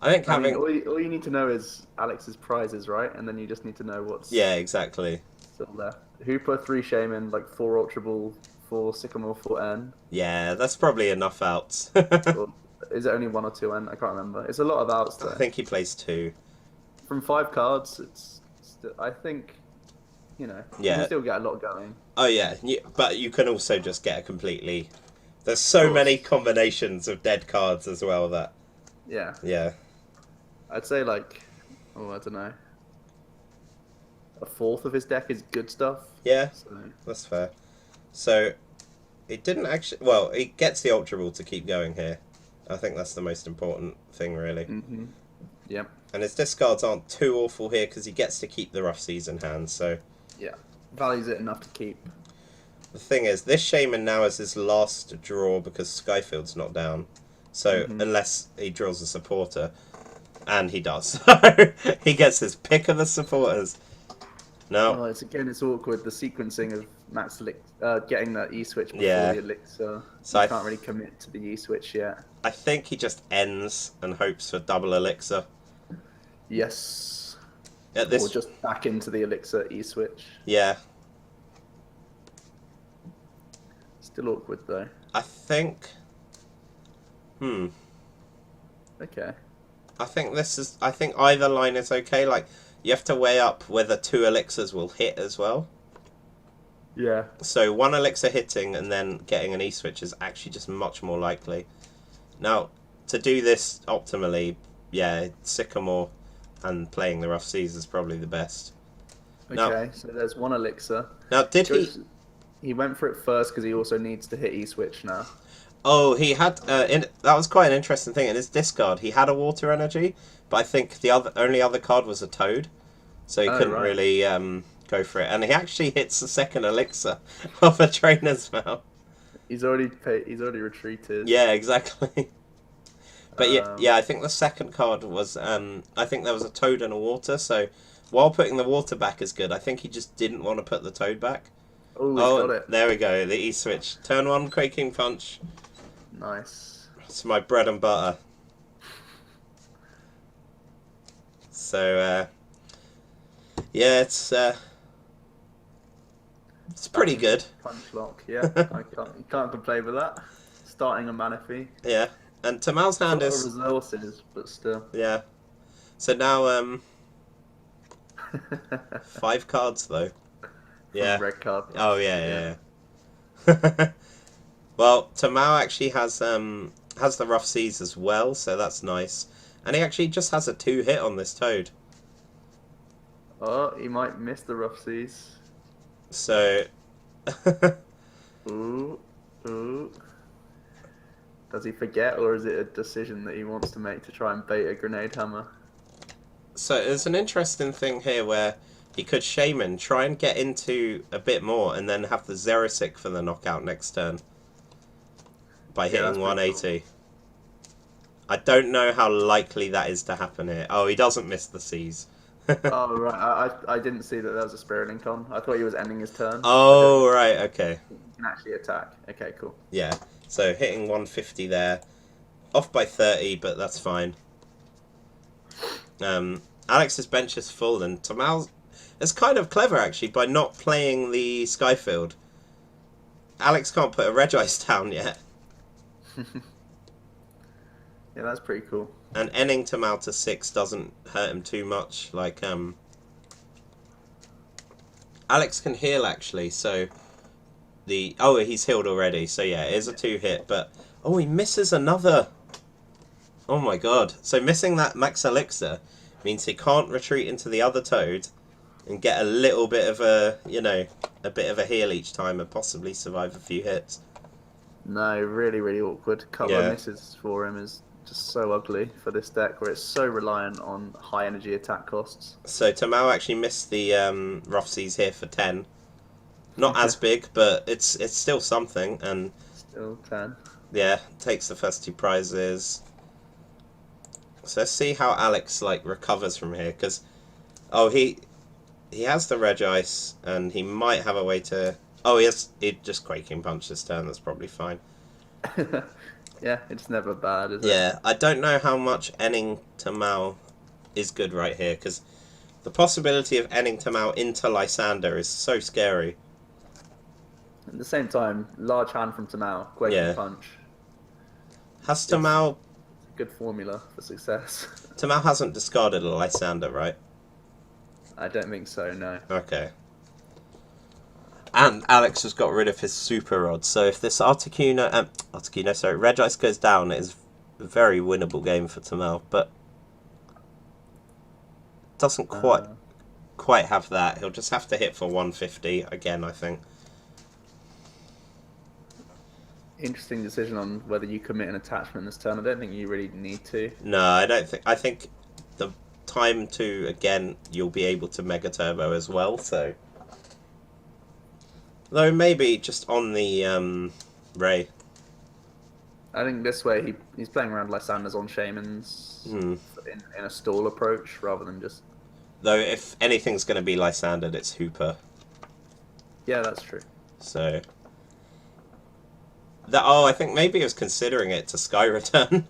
I think having all you need to know is Alex's prizes, right? And then you just need to know what's exactly still there. Hooper, 3 Shaman, 4 Ultra Ball, 4 Sycamore, 4 N. Yeah, that's probably enough outs. Or is it only 1 or 2 N? I can't remember. It's a lot of outs though. I think he plays 2. From 5 cards, it's still, I think, you can still get a lot going. Oh yeah, but you can also just get a completely. There's so many combinations of dead cards as well that. Yeah. Yeah. I'd say I don't know. A fourth of his deck is good stuff. Yeah, so. That's fair. So, it didn't actually. Well, he gets the Ultra Ball to keep going here. I think that's the most important thing, really. Mm-hmm. Yep. And his discards aren't too awful here because he gets to keep the Rough Season hand. So. Yeah, values it enough to keep. The thing is, this Shaman now is his last draw because Skyfield's not down. So, unless he draws a supporter, and he does, he gets his pick of the supporters. No. Oh, it's awkward, the sequencing of Max getting that E-switch before the Elixir. So you can't really commit to the E-switch yet. I think he just ends and hopes for double Elixir. Yes. Or just back into the Elixir E-switch. Yeah. Still awkward though. I think. Okay. I think either line is okay. You have to weigh up whether 2 elixirs will hit as well. Yeah. So 1 elixir hitting and then getting an E-switch is actually just much more likely. Now, to do this optimally, Sycamore and playing the Rough Seas is probably the best. Okay, so there's 1 elixir. Now, He went for it first because he also needs to hit E-switch now. Oh, he had that was quite an interesting thing in his discard. He had a water energy, but I think the only other card was a toad, so he couldn't really go for it. And he actually hits the second elixir of a trainer's mount. He's already retreated. Yeah, exactly. But I think the second card was I think there was a toad and a water. So while putting the water back is good, I think he just didn't want to put the toad back. Oh, got it. There we go. The E-switch. Turn 1, Quaking Punch. Nice. It's my bread and butter. So, it's pretty good. Punch lock, yeah. You can't complain with that. Starting a Manaphy. Yeah, and Tamao's hand is resources, but still. Yeah. So now, 5 cards though. Yeah. Red card. Oh yeah. Well, Tamao actually has the Rough Seas as well, so that's nice. And he actually just has a 2-hit on this toad. Oh, he might miss the rough seas. So, Ooh, ooh. Does he forget, or is it a decision that he wants to make to try and bait a grenade hammer? so there's an interesting thing here where he could Shaman, try and get into a bit more, and then have the Zerosic for the knockout next turn by Yeah, that's hitting pretty 180. I don't know how likely that is to happen here. Oh, he doesn't miss the seas. Oh, right. I didn't see that there was a Spirit Link on. I thought he was ending his turn by doing Oh, it. right, okay. He can actually attack. Okay, cool. Yeah, so hitting 150 there. Off by 30, but that's fine. Alex's bench is full, and Tamao is kind of clever, actually, by not playing the Skyfield. Alex can't put a Regice down yet. Yeah, that's pretty cool. And ending Tamao to 6 doesn't hurt him too much. Like, Alex can heal, actually, so... Oh, he's healed already, so yeah, it is a 2-hit, but... Oh, he misses another... Oh my god. So missing that Max Elixir means he can't retreat into the other Toad and get a little bit of a, you know, a bit of a heal each time and possibly survive a few hits. No, really, really awkward. Couple of misses for him is just so ugly for this deck, where it's so reliant on high energy attack costs. So Tamao actually missed the Rough Seas here for 10. Not as big, but it's still something, and... Still 10. Yeah, takes the first 2 prizes. So let's see how Alex like recovers from here, because he has the Regice and he might have a way to. Oh, he just Quaking Punch this turn. That's probably fine. Yeah, it's never bad, is it? Yeah, I don't know how much ending Tamao is good right here, because the possibility of ending Tamao into Lysander is so scary. At the same time, large hand from Tamao, Quaking Punch. Has Tamao... Good formula for success. Tamao hasn't discarded a Lysander, right? I don't think so, no. Okay. And Alex has got rid of his Super Rod, so if this Regice goes down, it is a very winnable game for Tamao, but doesn't quite have that. He'll just have to hit for 150 again, I think. Interesting decision on whether you commit an attachment this turn. I don't think you really need to. No, I don't think. I think the time to, again, you'll be able to Mega Turbo as well, so. Though maybe just on the Ray. I think this way he's playing around Lysanders on Shamans in a stall approach rather than just... Though if anything's going to be Lysandered, it's Hooper. Yeah, that's true. So... I think maybe he was considering it to Sky Return.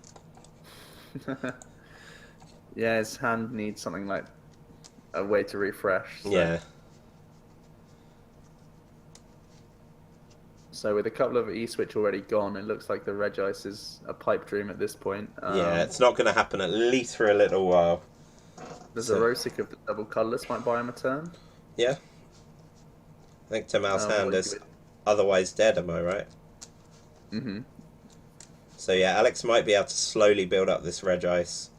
Yeah, his hand needs something like a way to refresh. So. Yeah. So with a couple of E-Switch already gone, it looks like the Regice is a pipe dream at this point. Yeah, it's not going to happen at least for a little while. There's a Rosic of the double colourless might buy him a turn. Yeah. I think Tamao's hand is otherwise dead, am I right? Mm-hmm. So yeah, Alex might be able to slowly build up this Regice.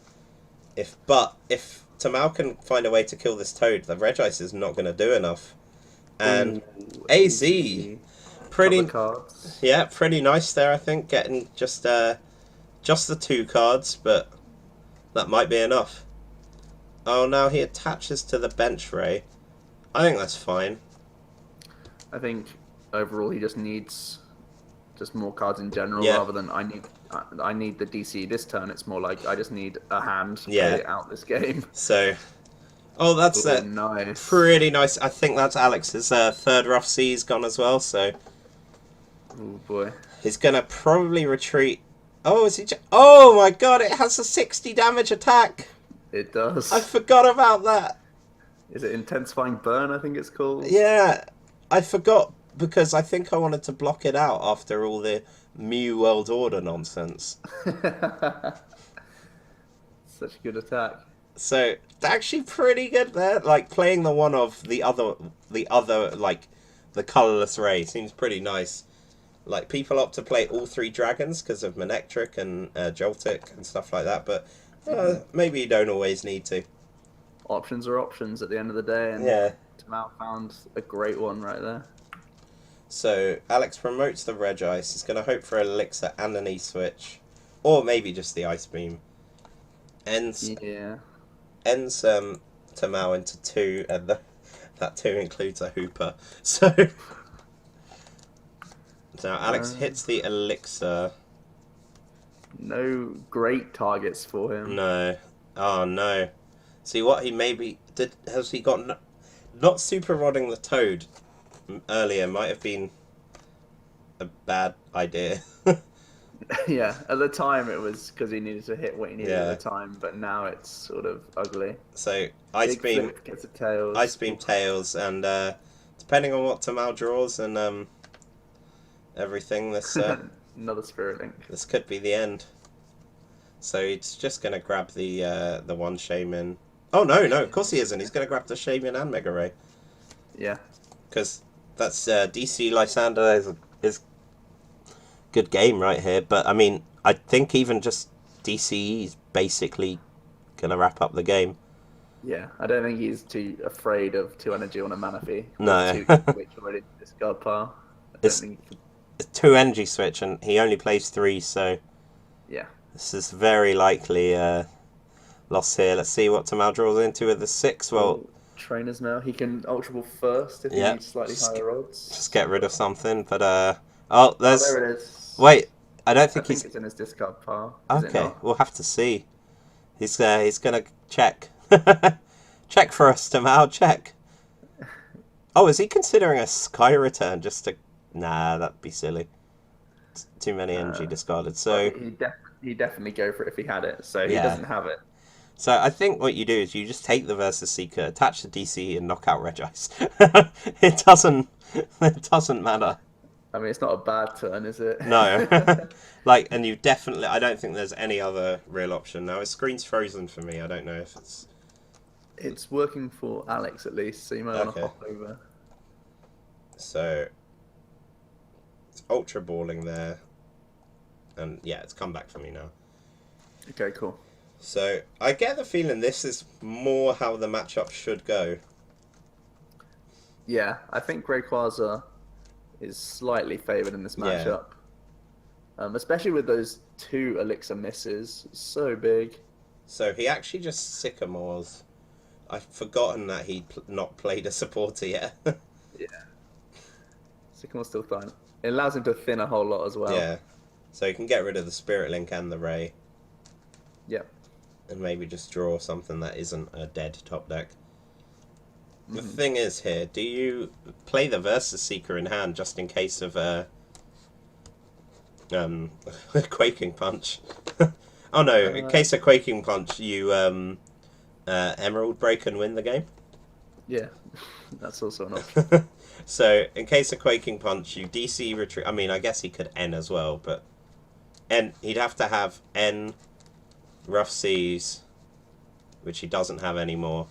But if Tamao can find a way to kill this Toad, the Regice is not going to do enough. And AZ, pretty cards. Yeah, pretty nice there. I think getting just the 2 cards, but that might be enough. Oh, now he attaches to the bench Ray. I think that's fine. I think overall he just needs just more cards in general rather than I need the DC this turn. It's more like I just need a hand to play out this game. So, that's nice. Pretty nice. I think that's Alex's 3rd Rough Seas gone as well. So, oh boy, he's gonna probably retreat. Oh, is he? Oh my god! It has a 60 damage attack. It does. I forgot about that. Is it Intensifying Burn? I think it's called. Yeah, I forgot. Because I think I wanted to block it out after all the Mew World Order nonsense. Such a good attack. So, actually pretty good there. Like, playing the one of the other, like, the colourless Ray seems pretty nice. Like, people opt to play all 3 dragons because of Manectric and Joltik and stuff like that, but maybe you don't always need to. options are options at the end of the day, and Yeah. Tamao found a great one right there. So Alex promotes the Regice. He's going to hope for an Elixir and an E-Switch. Or maybe just the Ice Beam. Ends Tamao into 2, and that 2 includes a Hooper. So now Alex hits the Elixir. No great targets for him. No. Oh no. See what he maybe did. Has he got not super rodding the Toad earlier? Might have been a bad idea. Yeah, at the time it was because he needed to hit what he needed Yeah. at the time, but now it's sort of ugly. So Ice Big Beam flip gets a tails. Ice Beam tails, and depending on what Tamao draws and everything, this Another Spirit Link. this could be the end. So he's just gonna grab the one Shaman. Oh no, of course he isn't. He's gonna grab the Shaman and Mega Ray. Yeah. Because that's DC Lysander is good game right here. But I mean, I think even just DCE is basically gonna wrap up the game. Yeah, I don't think he's too afraid of 2 energy on a Manaphy. No. 2 which already discard pile. It's 2 energy switch, and he only plays 3, so yeah. this is very likely loss here. Let's see what Tamao draws into with the 6. Well, trainers now. He can Ultra Ball first if he needs slightly higher odds. Just get rid of something, but oh, there's. Oh, there it is. Wait, I don't think it's in his discard pile. Okay, we'll have to see. He's gonna check. Check for us, Tamao. Check. Oh, is he considering a Sky Return just to? Nah, that'd be silly. Too many energy discarded. So he'd definitely go for it if he had it. So he doesn't have it. So I think what you do is you just take the Versus Seeker, attach the DC, and knock out Regice. It doesn't matter. I mean, it's not a bad turn, is it? No. And you definitely... I don't think there's any other real option. Now, his screen's frozen for me. I don't know if it's... It's working for Alex, at least, so you might want to hop over. So, it's Ultra Balling there. And, yeah, it's come back for me now. Okay, cool. So, I get the feeling this is more how the matchup should go. Yeah, I think Rayquaza is slightly favoured in this matchup. Especially with those 2 Elixir misses. So big. So he actually just Sycamores. I've forgotten that he'd not played a supporter yet. Yeah. Sycamore's still fine. It allows him to thin a whole lot as well. Yeah. So he can get rid of the Spirit Link and the Ray. Yep. And maybe just draw something that isn't a dead top deck. The thing is here, do you play the Versus Seeker in hand just in case of Quaking Punch? Oh no, in case of Quaking Punch, you Emerald Break and win the game? Yeah, that's also an option. So, in case of Quaking Punch, you DC retreat. I mean, I guess he could N as well, but N, he'd have to have N, Rough Seas, which he doesn't have anymore.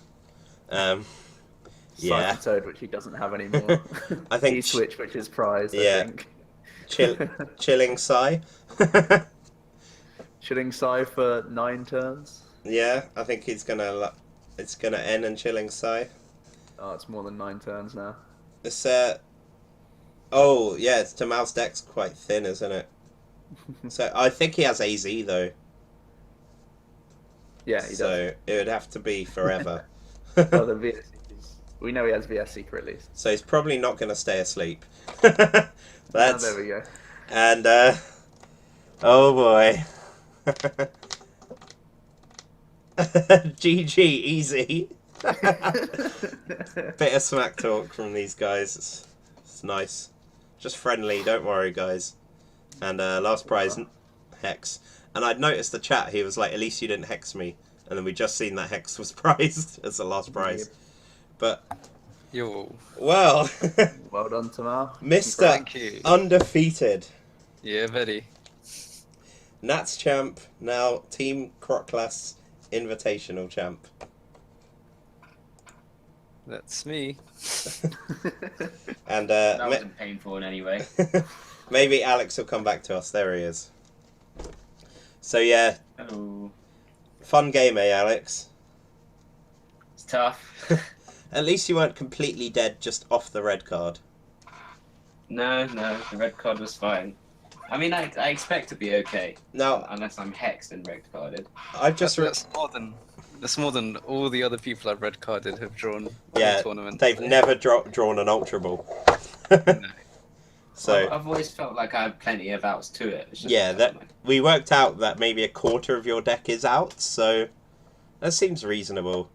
Yeah. Toad, which he doesn't have anymore. I think E-Switch, which is prized, yeah. I think. Chilling Sigh. Chilling Sigh for 9 turns. Yeah, I think it's gonna N and Chilling Sigh. Oh, it's more than 9 turns now. It's oh yeah, it's Tamao's deck's quite thin, isn't it? So I think he has AZ though. Yeah, he does. So it would have to be forever. Well, the VS we know he has VS Seeker at least. So he's probably not going to stay asleep. That's... there we go. And oh boy. GG, easy. Bit of smack talk from these guys. It's nice. Just friendly, don't worry guys. And last prize, Hex. And I'd noticed the chat, he was like, at least you didn't Hex me. And then we just seen that Hex was prized as the last prize. But, yo, well, well done, Tamao. Mr. Undefeated. Yeah, very. Nats champ, now Team Croclass Invitational champ. That's me. And that wasn't painful in any way. maybe Alex will come back to us. There he is. So yeah. Hello. Fun game, eh, Alex? It's tough. At least you weren't completely dead just off the red card. No, the red card was fine. I mean, I expect to be okay. Now, Unless I'm hexed and red carded. I've just... That's more than all the other people I've red carded have drawn in Yeah, the tournament. they've never drawn an Ultra Ball. No. So... I've always felt like I had plenty of outs to it. It's just Yeah, we worked out that maybe a quarter of your deck is out, so that seems reasonable.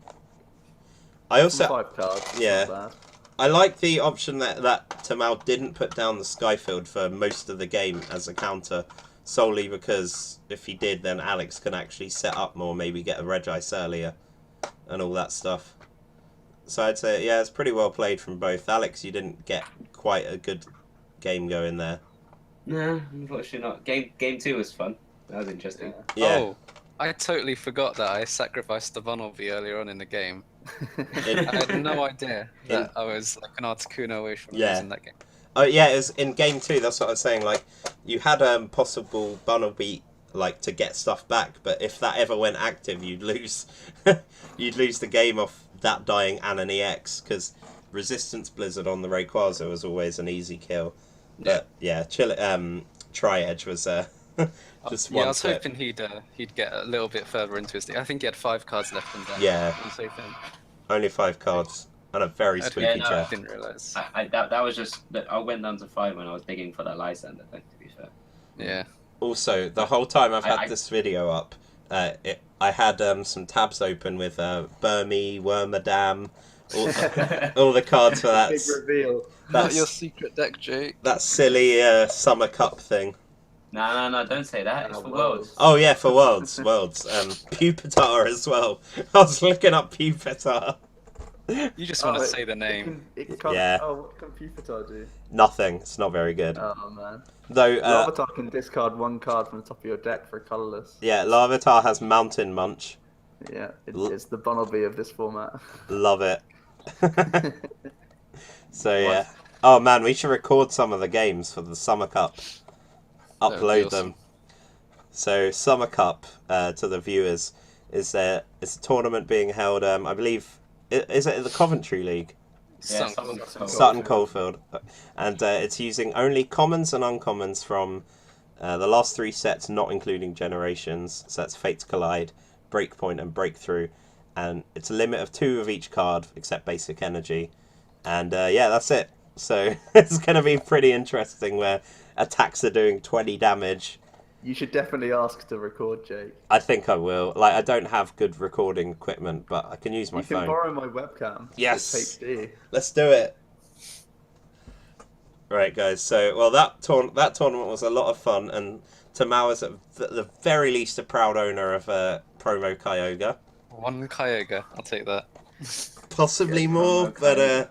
I also... 5 cards. Yeah. Not bad. I like the option that Tamao didn't put down the Skyfield for most of the game as a counter, solely because if he did, then Alex can actually set up more, maybe get a Regice earlier, and all that stuff. So I'd say, yeah, it's pretty well played from both. Alex, you didn't get quite a good game going there. No, unfortunately not. Game 2 was fun. That was interesting. Yeah. Oh, I totally forgot that I sacrificed the Bunnelby earlier on in the game. I had no idea that I was like an Articuno away from losing that game. Oh yeah, it was in game 2. That's what I was saying. Like, you had possible Bunnelby like to get stuff back, but if that ever went active, you'd lose. You'd lose the game off that dying and an EX because Resistance Blizzard on the Rayquaza was always an easy kill. But yeah, Tri-Edge was just one. I was step. hoping he'd get a little bit further into his deck. I think he had 5 cards left in there. Yeah. Him. Only 5 cards and a very squeaky I chair. didn't realise. That was just that I went down to 5 when I was digging for that Lysander thing. To be fair. Yeah. Also, the whole time I've had this video up, I had some tabs open with Burmy, Wormadam, all the cards for that. Big reveal. Not your secret deck, Jake. That silly Summer Cup thing. No, don't say that. It's for Worlds. Oh yeah, for Worlds. Pupitar as well. I was looking up Pupitar. You just want to say the name. Yeah. Oh, what can Pupitar do? Nothing. It's not very good. Oh man. Though Larvitar can discard 1 card from the top of your deck for colorless. yeah, Larvitar has Mountain Munch. Yeah, it's the Bunnelby of this format. Love it. So yeah. Oh man, we should record some of the games for the Summer Cup. Upload them. So Summer Cup to the viewers it's a tournament being held. I believe is it in the Coventry League? Yeah, Sutton Coldfield, and it's using only commons and uncommons from the last 3 sets, not including generations. So that's Fates Collide, Breakpoint, and Breakthrough, and it's a limit of 2 of each card except Basic Energy, and yeah, that's it. So it's going to be pretty interesting where attacks are doing 20 damage. You should definitely ask to record, Jake. I think I will. Like, I don't have good recording equipment, but I can use my phone. You can borrow my webcam. Yes. It's HD. Let's do it. Right, guys. So, well, that tournament was a lot of fun, and Tamao is at the very least a proud owner of Promo Kyogre. 1 Kyogre, I'll take that. Possibly Yeah, more, Promo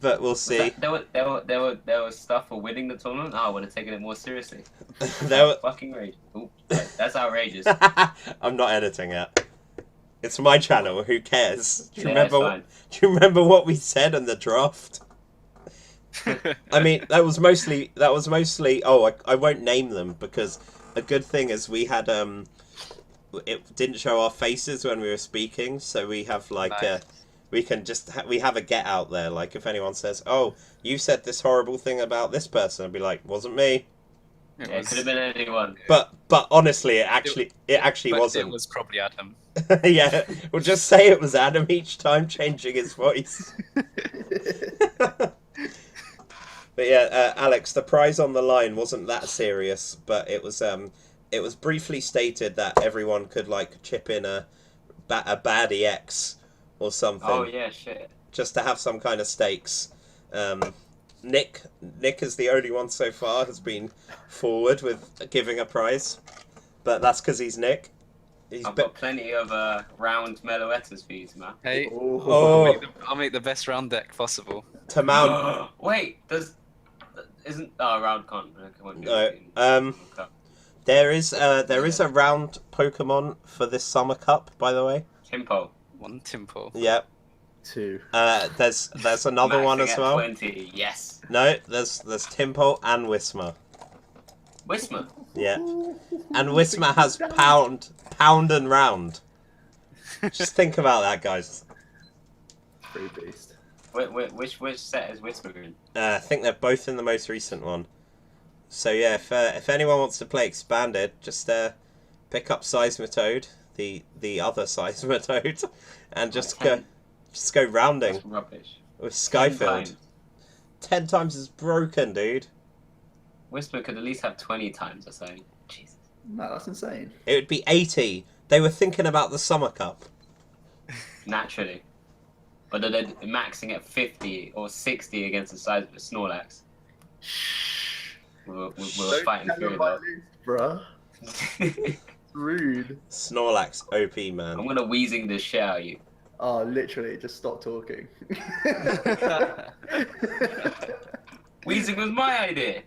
but we'll see. There was stuff for winning the tournament. Oh, I would have taken it more seriously. Fucking rage. Ooh, that's outrageous. I'm not editing it. It's my channel. Who cares? Do you Yeah, remember what we said in the draft? I mean, that was mostly. Oh, I won't name them because a good thing is we had it didn't show our faces when we were speaking, so we have like nice. We can just we have a get out there. Like if anyone says, "Oh, you said this horrible thing about this person," I'd be like, "Wasn't me." It could have been anyone. But honestly, it actually wasn't. It was probably Adam. Yeah, we'll just say it was Adam each time, changing his voice. But yeah, Alex, the prize on the line wasn't that serious, but it was briefly stated that everyone could like chip in a bad EX or something. Oh yeah, shit. Just to have some kind of stakes. Nick is the only one so far has been forward with giving a prize, but that's because he's Nick. I've got plenty of round Meloettas for you, man. Hey, Oh. I'll make the best round deck possible. Tamao. Wait, isn't round can't. No. There is a round Pokemon for this Summer Cup, by the way. Timpo. 1 Timpo. Yep. 2. There's another one as well. 20. Yes. No, there's Timpo and Whismur. Whismur. Yeah. And Whismur has pound and round. Just think about that, guys. Pretty beast. Which set is Whisper in? I think they're both in the most recent one. So yeah, if anyone wants to play Expanded, just pick up Seismitoad, the other Seismitoad, and just go rounding. That's rubbish. With 10 Skyfield. times. 10 times is broken, dude. Whisper could at least have 20 times or so. Jesus. No, that's insane. It would be 80. They were thinking about the Summer Cup. Naturally. But they're maxing at 50 or 60 against the size of a Snorlax. We're fighting through that. Bruh. Rude. Snorlax OP, man. I'm gonna wheezing the shit out of you. Oh, literally, just stop talking. Wheezing was my idea.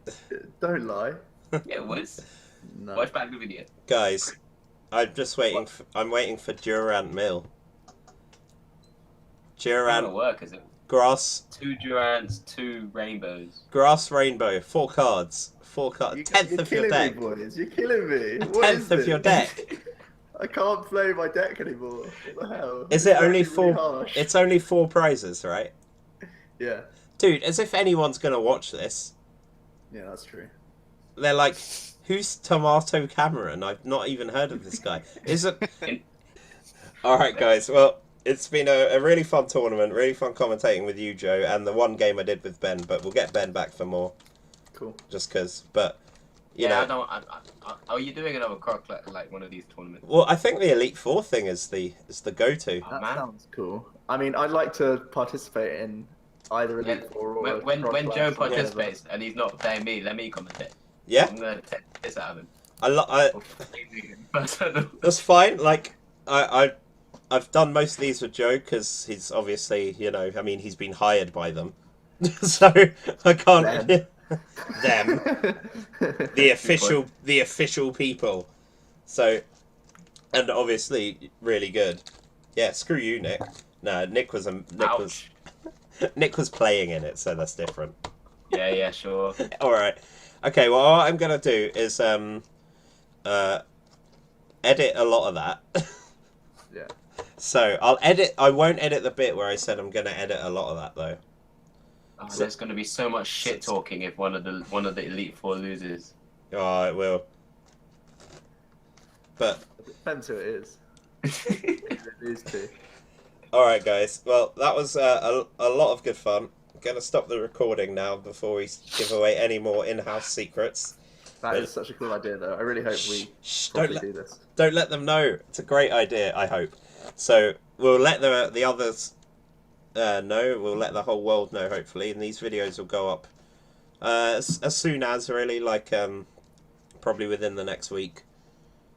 Don't lie. Yeah, it was. No. Watch back the video. Guys, I'm just waiting. I'm waiting for Durant Mill. It's not gonna Durant work, is it? Grass 2 Durants, 2 Rainbows. Grass Rainbow. 4 cards. 4 cards. Tenth You're of your killing deck. me, boys. You're killing me. A What tenth is of your this? deck. I can't play my deck anymore. What the hell? Is it only actually really 4? harsh. It's only 4 prizes, right? Yeah. Dude, as if anyone's gonna watch this. Yeah, that's true. They're like, who's Tomato Cameron? I've not even heard of this guy. Is it? Alright, guys. Well, it's been a really fun tournament. Really fun commentating with you, Joe, and the one game I did with Ben. But we'll get Ben back for more. Cool. Just because. But, you Yeah, know. are you doing another Croclass, like one of these tournaments? Well, I think the Elite Four thing is the go-to. Oh, That man. sounds cool. I mean, I'd like to participate in either Yeah, Elite Four or when Croclass Joe or whatever. participates and he's not playing me, let me commentate. Yeah, I'm gonna take this out of him. I that's fine. Like, I've done most of these with Joe because he's obviously, you know, I mean, he's been hired by them, so I can't. Them, the official people. So, and obviously, really good. Yeah, screw you, Nick. No, Nick was Nick was playing in it, so that's different. Yeah, sure. All right. Okay. Well, what I'm gonna do is edit a lot of that. Yeah. So I'll edit. I won't edit the bit where I said I'm gonna edit a lot of that though. Oh, there's gonna be so much shit talking if one of the Elite Four loses. Oh, it will. But It depends who it is. It is too. all right, guys. Well, that was a lot of good fun. I'm gonna stop the recording now before we give away any more in-house secrets. That is such a cool idea, though. I really hope we Don't do this. don't let them know. It's a great idea. I hope. So we'll let the others know. We'll let the whole world know. Hopefully, and these videos will go up as soon as really, like probably within the next week.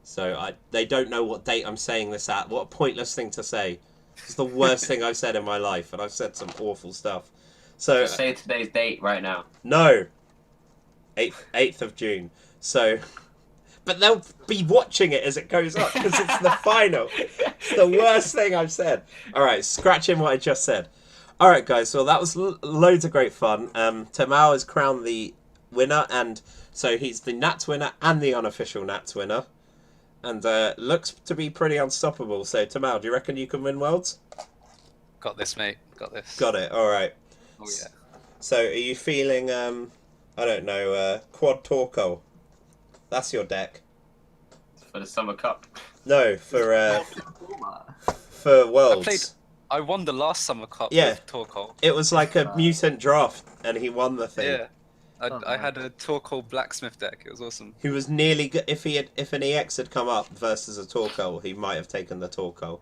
So they don't know what date I'm saying this at. What a pointless thing to say. It's the worst thing I've said in my life, and I've said some awful stuff. So Just say today's date right now. no, 8th of June. So, but they'll be watching it as it goes up because it's the final. It's the worst thing I've said. All right, scratching what I just said. All right, guys. Well, that was loads of great fun. Tamao has crowned the winner, and so he's the Nats winner and the unofficial Nats winner, and looks to be pretty unstoppable. So, Tamao, do you reckon you can win Worlds? Got this, mate. Got this. Got it. All right. Oh yeah. So, are you feeling? I don't know. Quad Torko. That's your deck. For the Summer Cup. No, for Worlds. I won the last Summer Cup Yeah. with Torkoal. It was like a mutant draft, and he won the thing. Yeah. I had a Torkoal blacksmith deck. It was awesome. He was nearly good. If an EX had come up versus a Torkoal, he might have taken the Torkoal.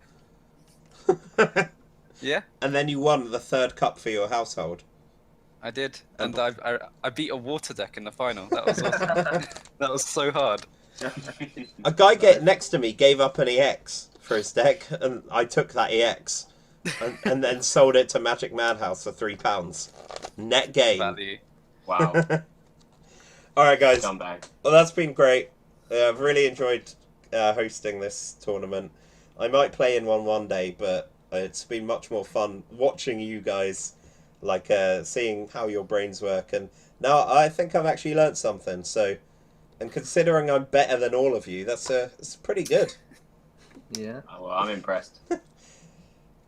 Yeah, And then you won the 3rd cup for your household. I did, and I beat a water deck in the final. That was awesome. That was so hard. A guy next to me gave up an EX for his deck, and I took that EX, and then sold it to Magic Madhouse for £3. Net gain. Value. Wow. All right, guys. Scumbag. Well, that's been great. I've really enjoyed hosting this tournament. I might play in one day, but it's been much more fun watching you guys, like seeing how your brains work. And now I think I've actually learnt something. So, and considering I'm better than all of you, it's pretty good. Yeah. Oh, well, I'm impressed.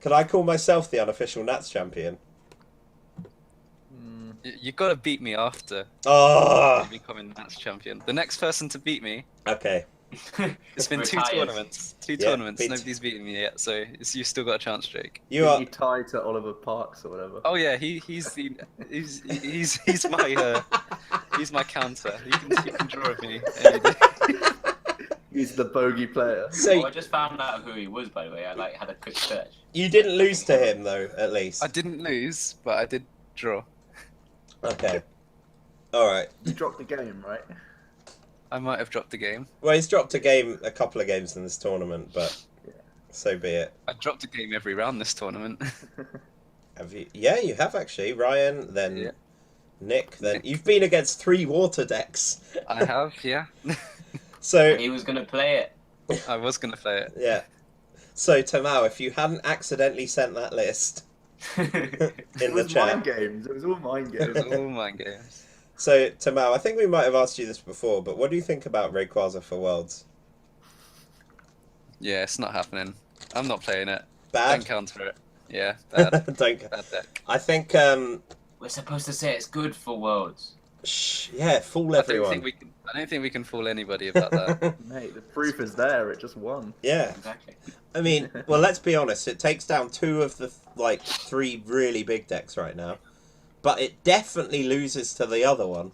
Can I call myself the unofficial Nats champion? You gotta beat me after Oh. becoming Nats champion. The next person to beat me. Okay. It's been two tournaments. Nobody's beaten me yet, so you still got a chance, Jake. You tied to Oliver Parks or whatever. Oh yeah, he's my counter. You can draw with me any day. He's the bogey player. So I just found out who he was, by the way. I had a quick search. You didn't lose to him though, at least. I didn't lose, but I did draw. Okay. All right. You dropped the game, right? I might have dropped the game. Well, he's dropped a couple of games in this tournament, but so be it. I dropped a game every round this tournament. Have you? Yeah, you have actually. Ryan, then Nick, then you've been against 3 water decks. I have, yeah. So he was gonna play it. I was gonna play it. Yeah. So Tamao, if you hadn't accidentally sent that list in the chat, mind games. It was all mind games. It was all mind games. So Tamao, I think we might have asked you this before, but what do you think about Rayquaza for Worlds? Yeah, it's not happening. I'm not playing it. Bad. Don't counter it. Yeah, bad. Don't. Bad deck. I think. We're supposed to say it's good for Worlds. Yeah, fool everyone. I don't think we can fool anybody about that. Mate, the proof is there. It just won. Yeah. Exactly. I mean, well, let's be honest. It takes down 2 of the 3 really big decks right now, but it definitely loses to the other one.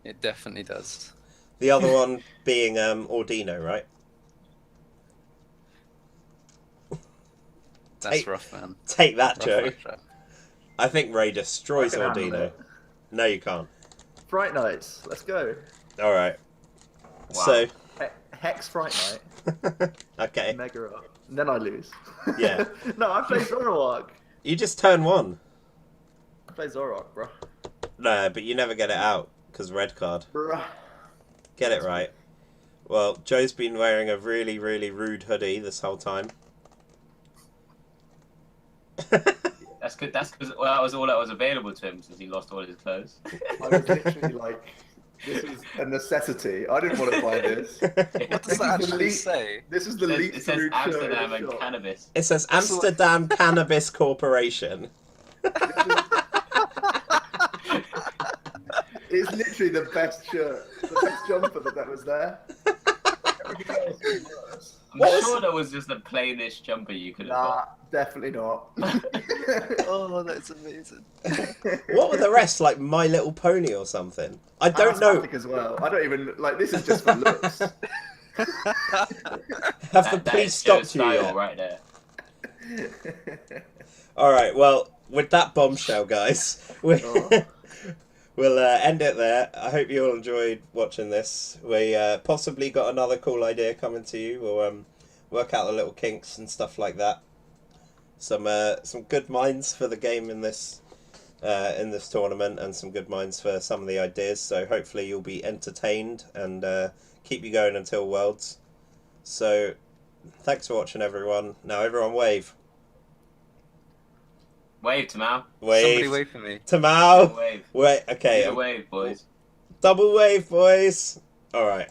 It definitely does. The other one being Ordino, right? That's rough, man. Take that, Joe. Rough. I think Ray destroys I can handle Ordino. it. No, you can't. Fright Nights. Let's go. All right. Wow. So. Hex Fright Night. Okay. Mega up. And then I lose. Yeah. No, I play Zoroark. You just turn 1. I play Zoroark, bro. No, but you never get it out because red card. Bruh. Get it right. Well, Joe's been wearing a really, really rude hoodie this whole time. That's good. That's because that was all that was available to him since he lost all his clothes. I was literally like, this is a necessity. I didn't want to buy this. What does that actually say? This is the least It says rude Amsterdam shirt in and the shop. cannabis. It says Amsterdam Cannabis Corporation. It's literally the best shirt, the best jumper that was there. Everything else was worse. I'm sure there was just a plainish jumper you could have Nah, definitely not. Oh, that's amazing. What were the rest? Like My Little Pony or something? I don't know. Asthmatic as well. I don't even like. This is just for looks. Have the police stopped you yet? Right there. All right. Well, with that bombshell, guys, we'll end it there. I hope you all enjoyed watching this. We possibly got another cool idea coming to you. We'll work out the little kinks and stuff like that. Some good minds for the game in this tournament, and some good minds for some of the ideas. So hopefully you'll be entertained and keep you going until Worlds. So thanks for watching, everyone. Now everyone wave. Wave, Tamao. Wave. Somebody wait for me. Tamao. Wave. Wait. Okay. Wave, boys. Double wave, boys. All right.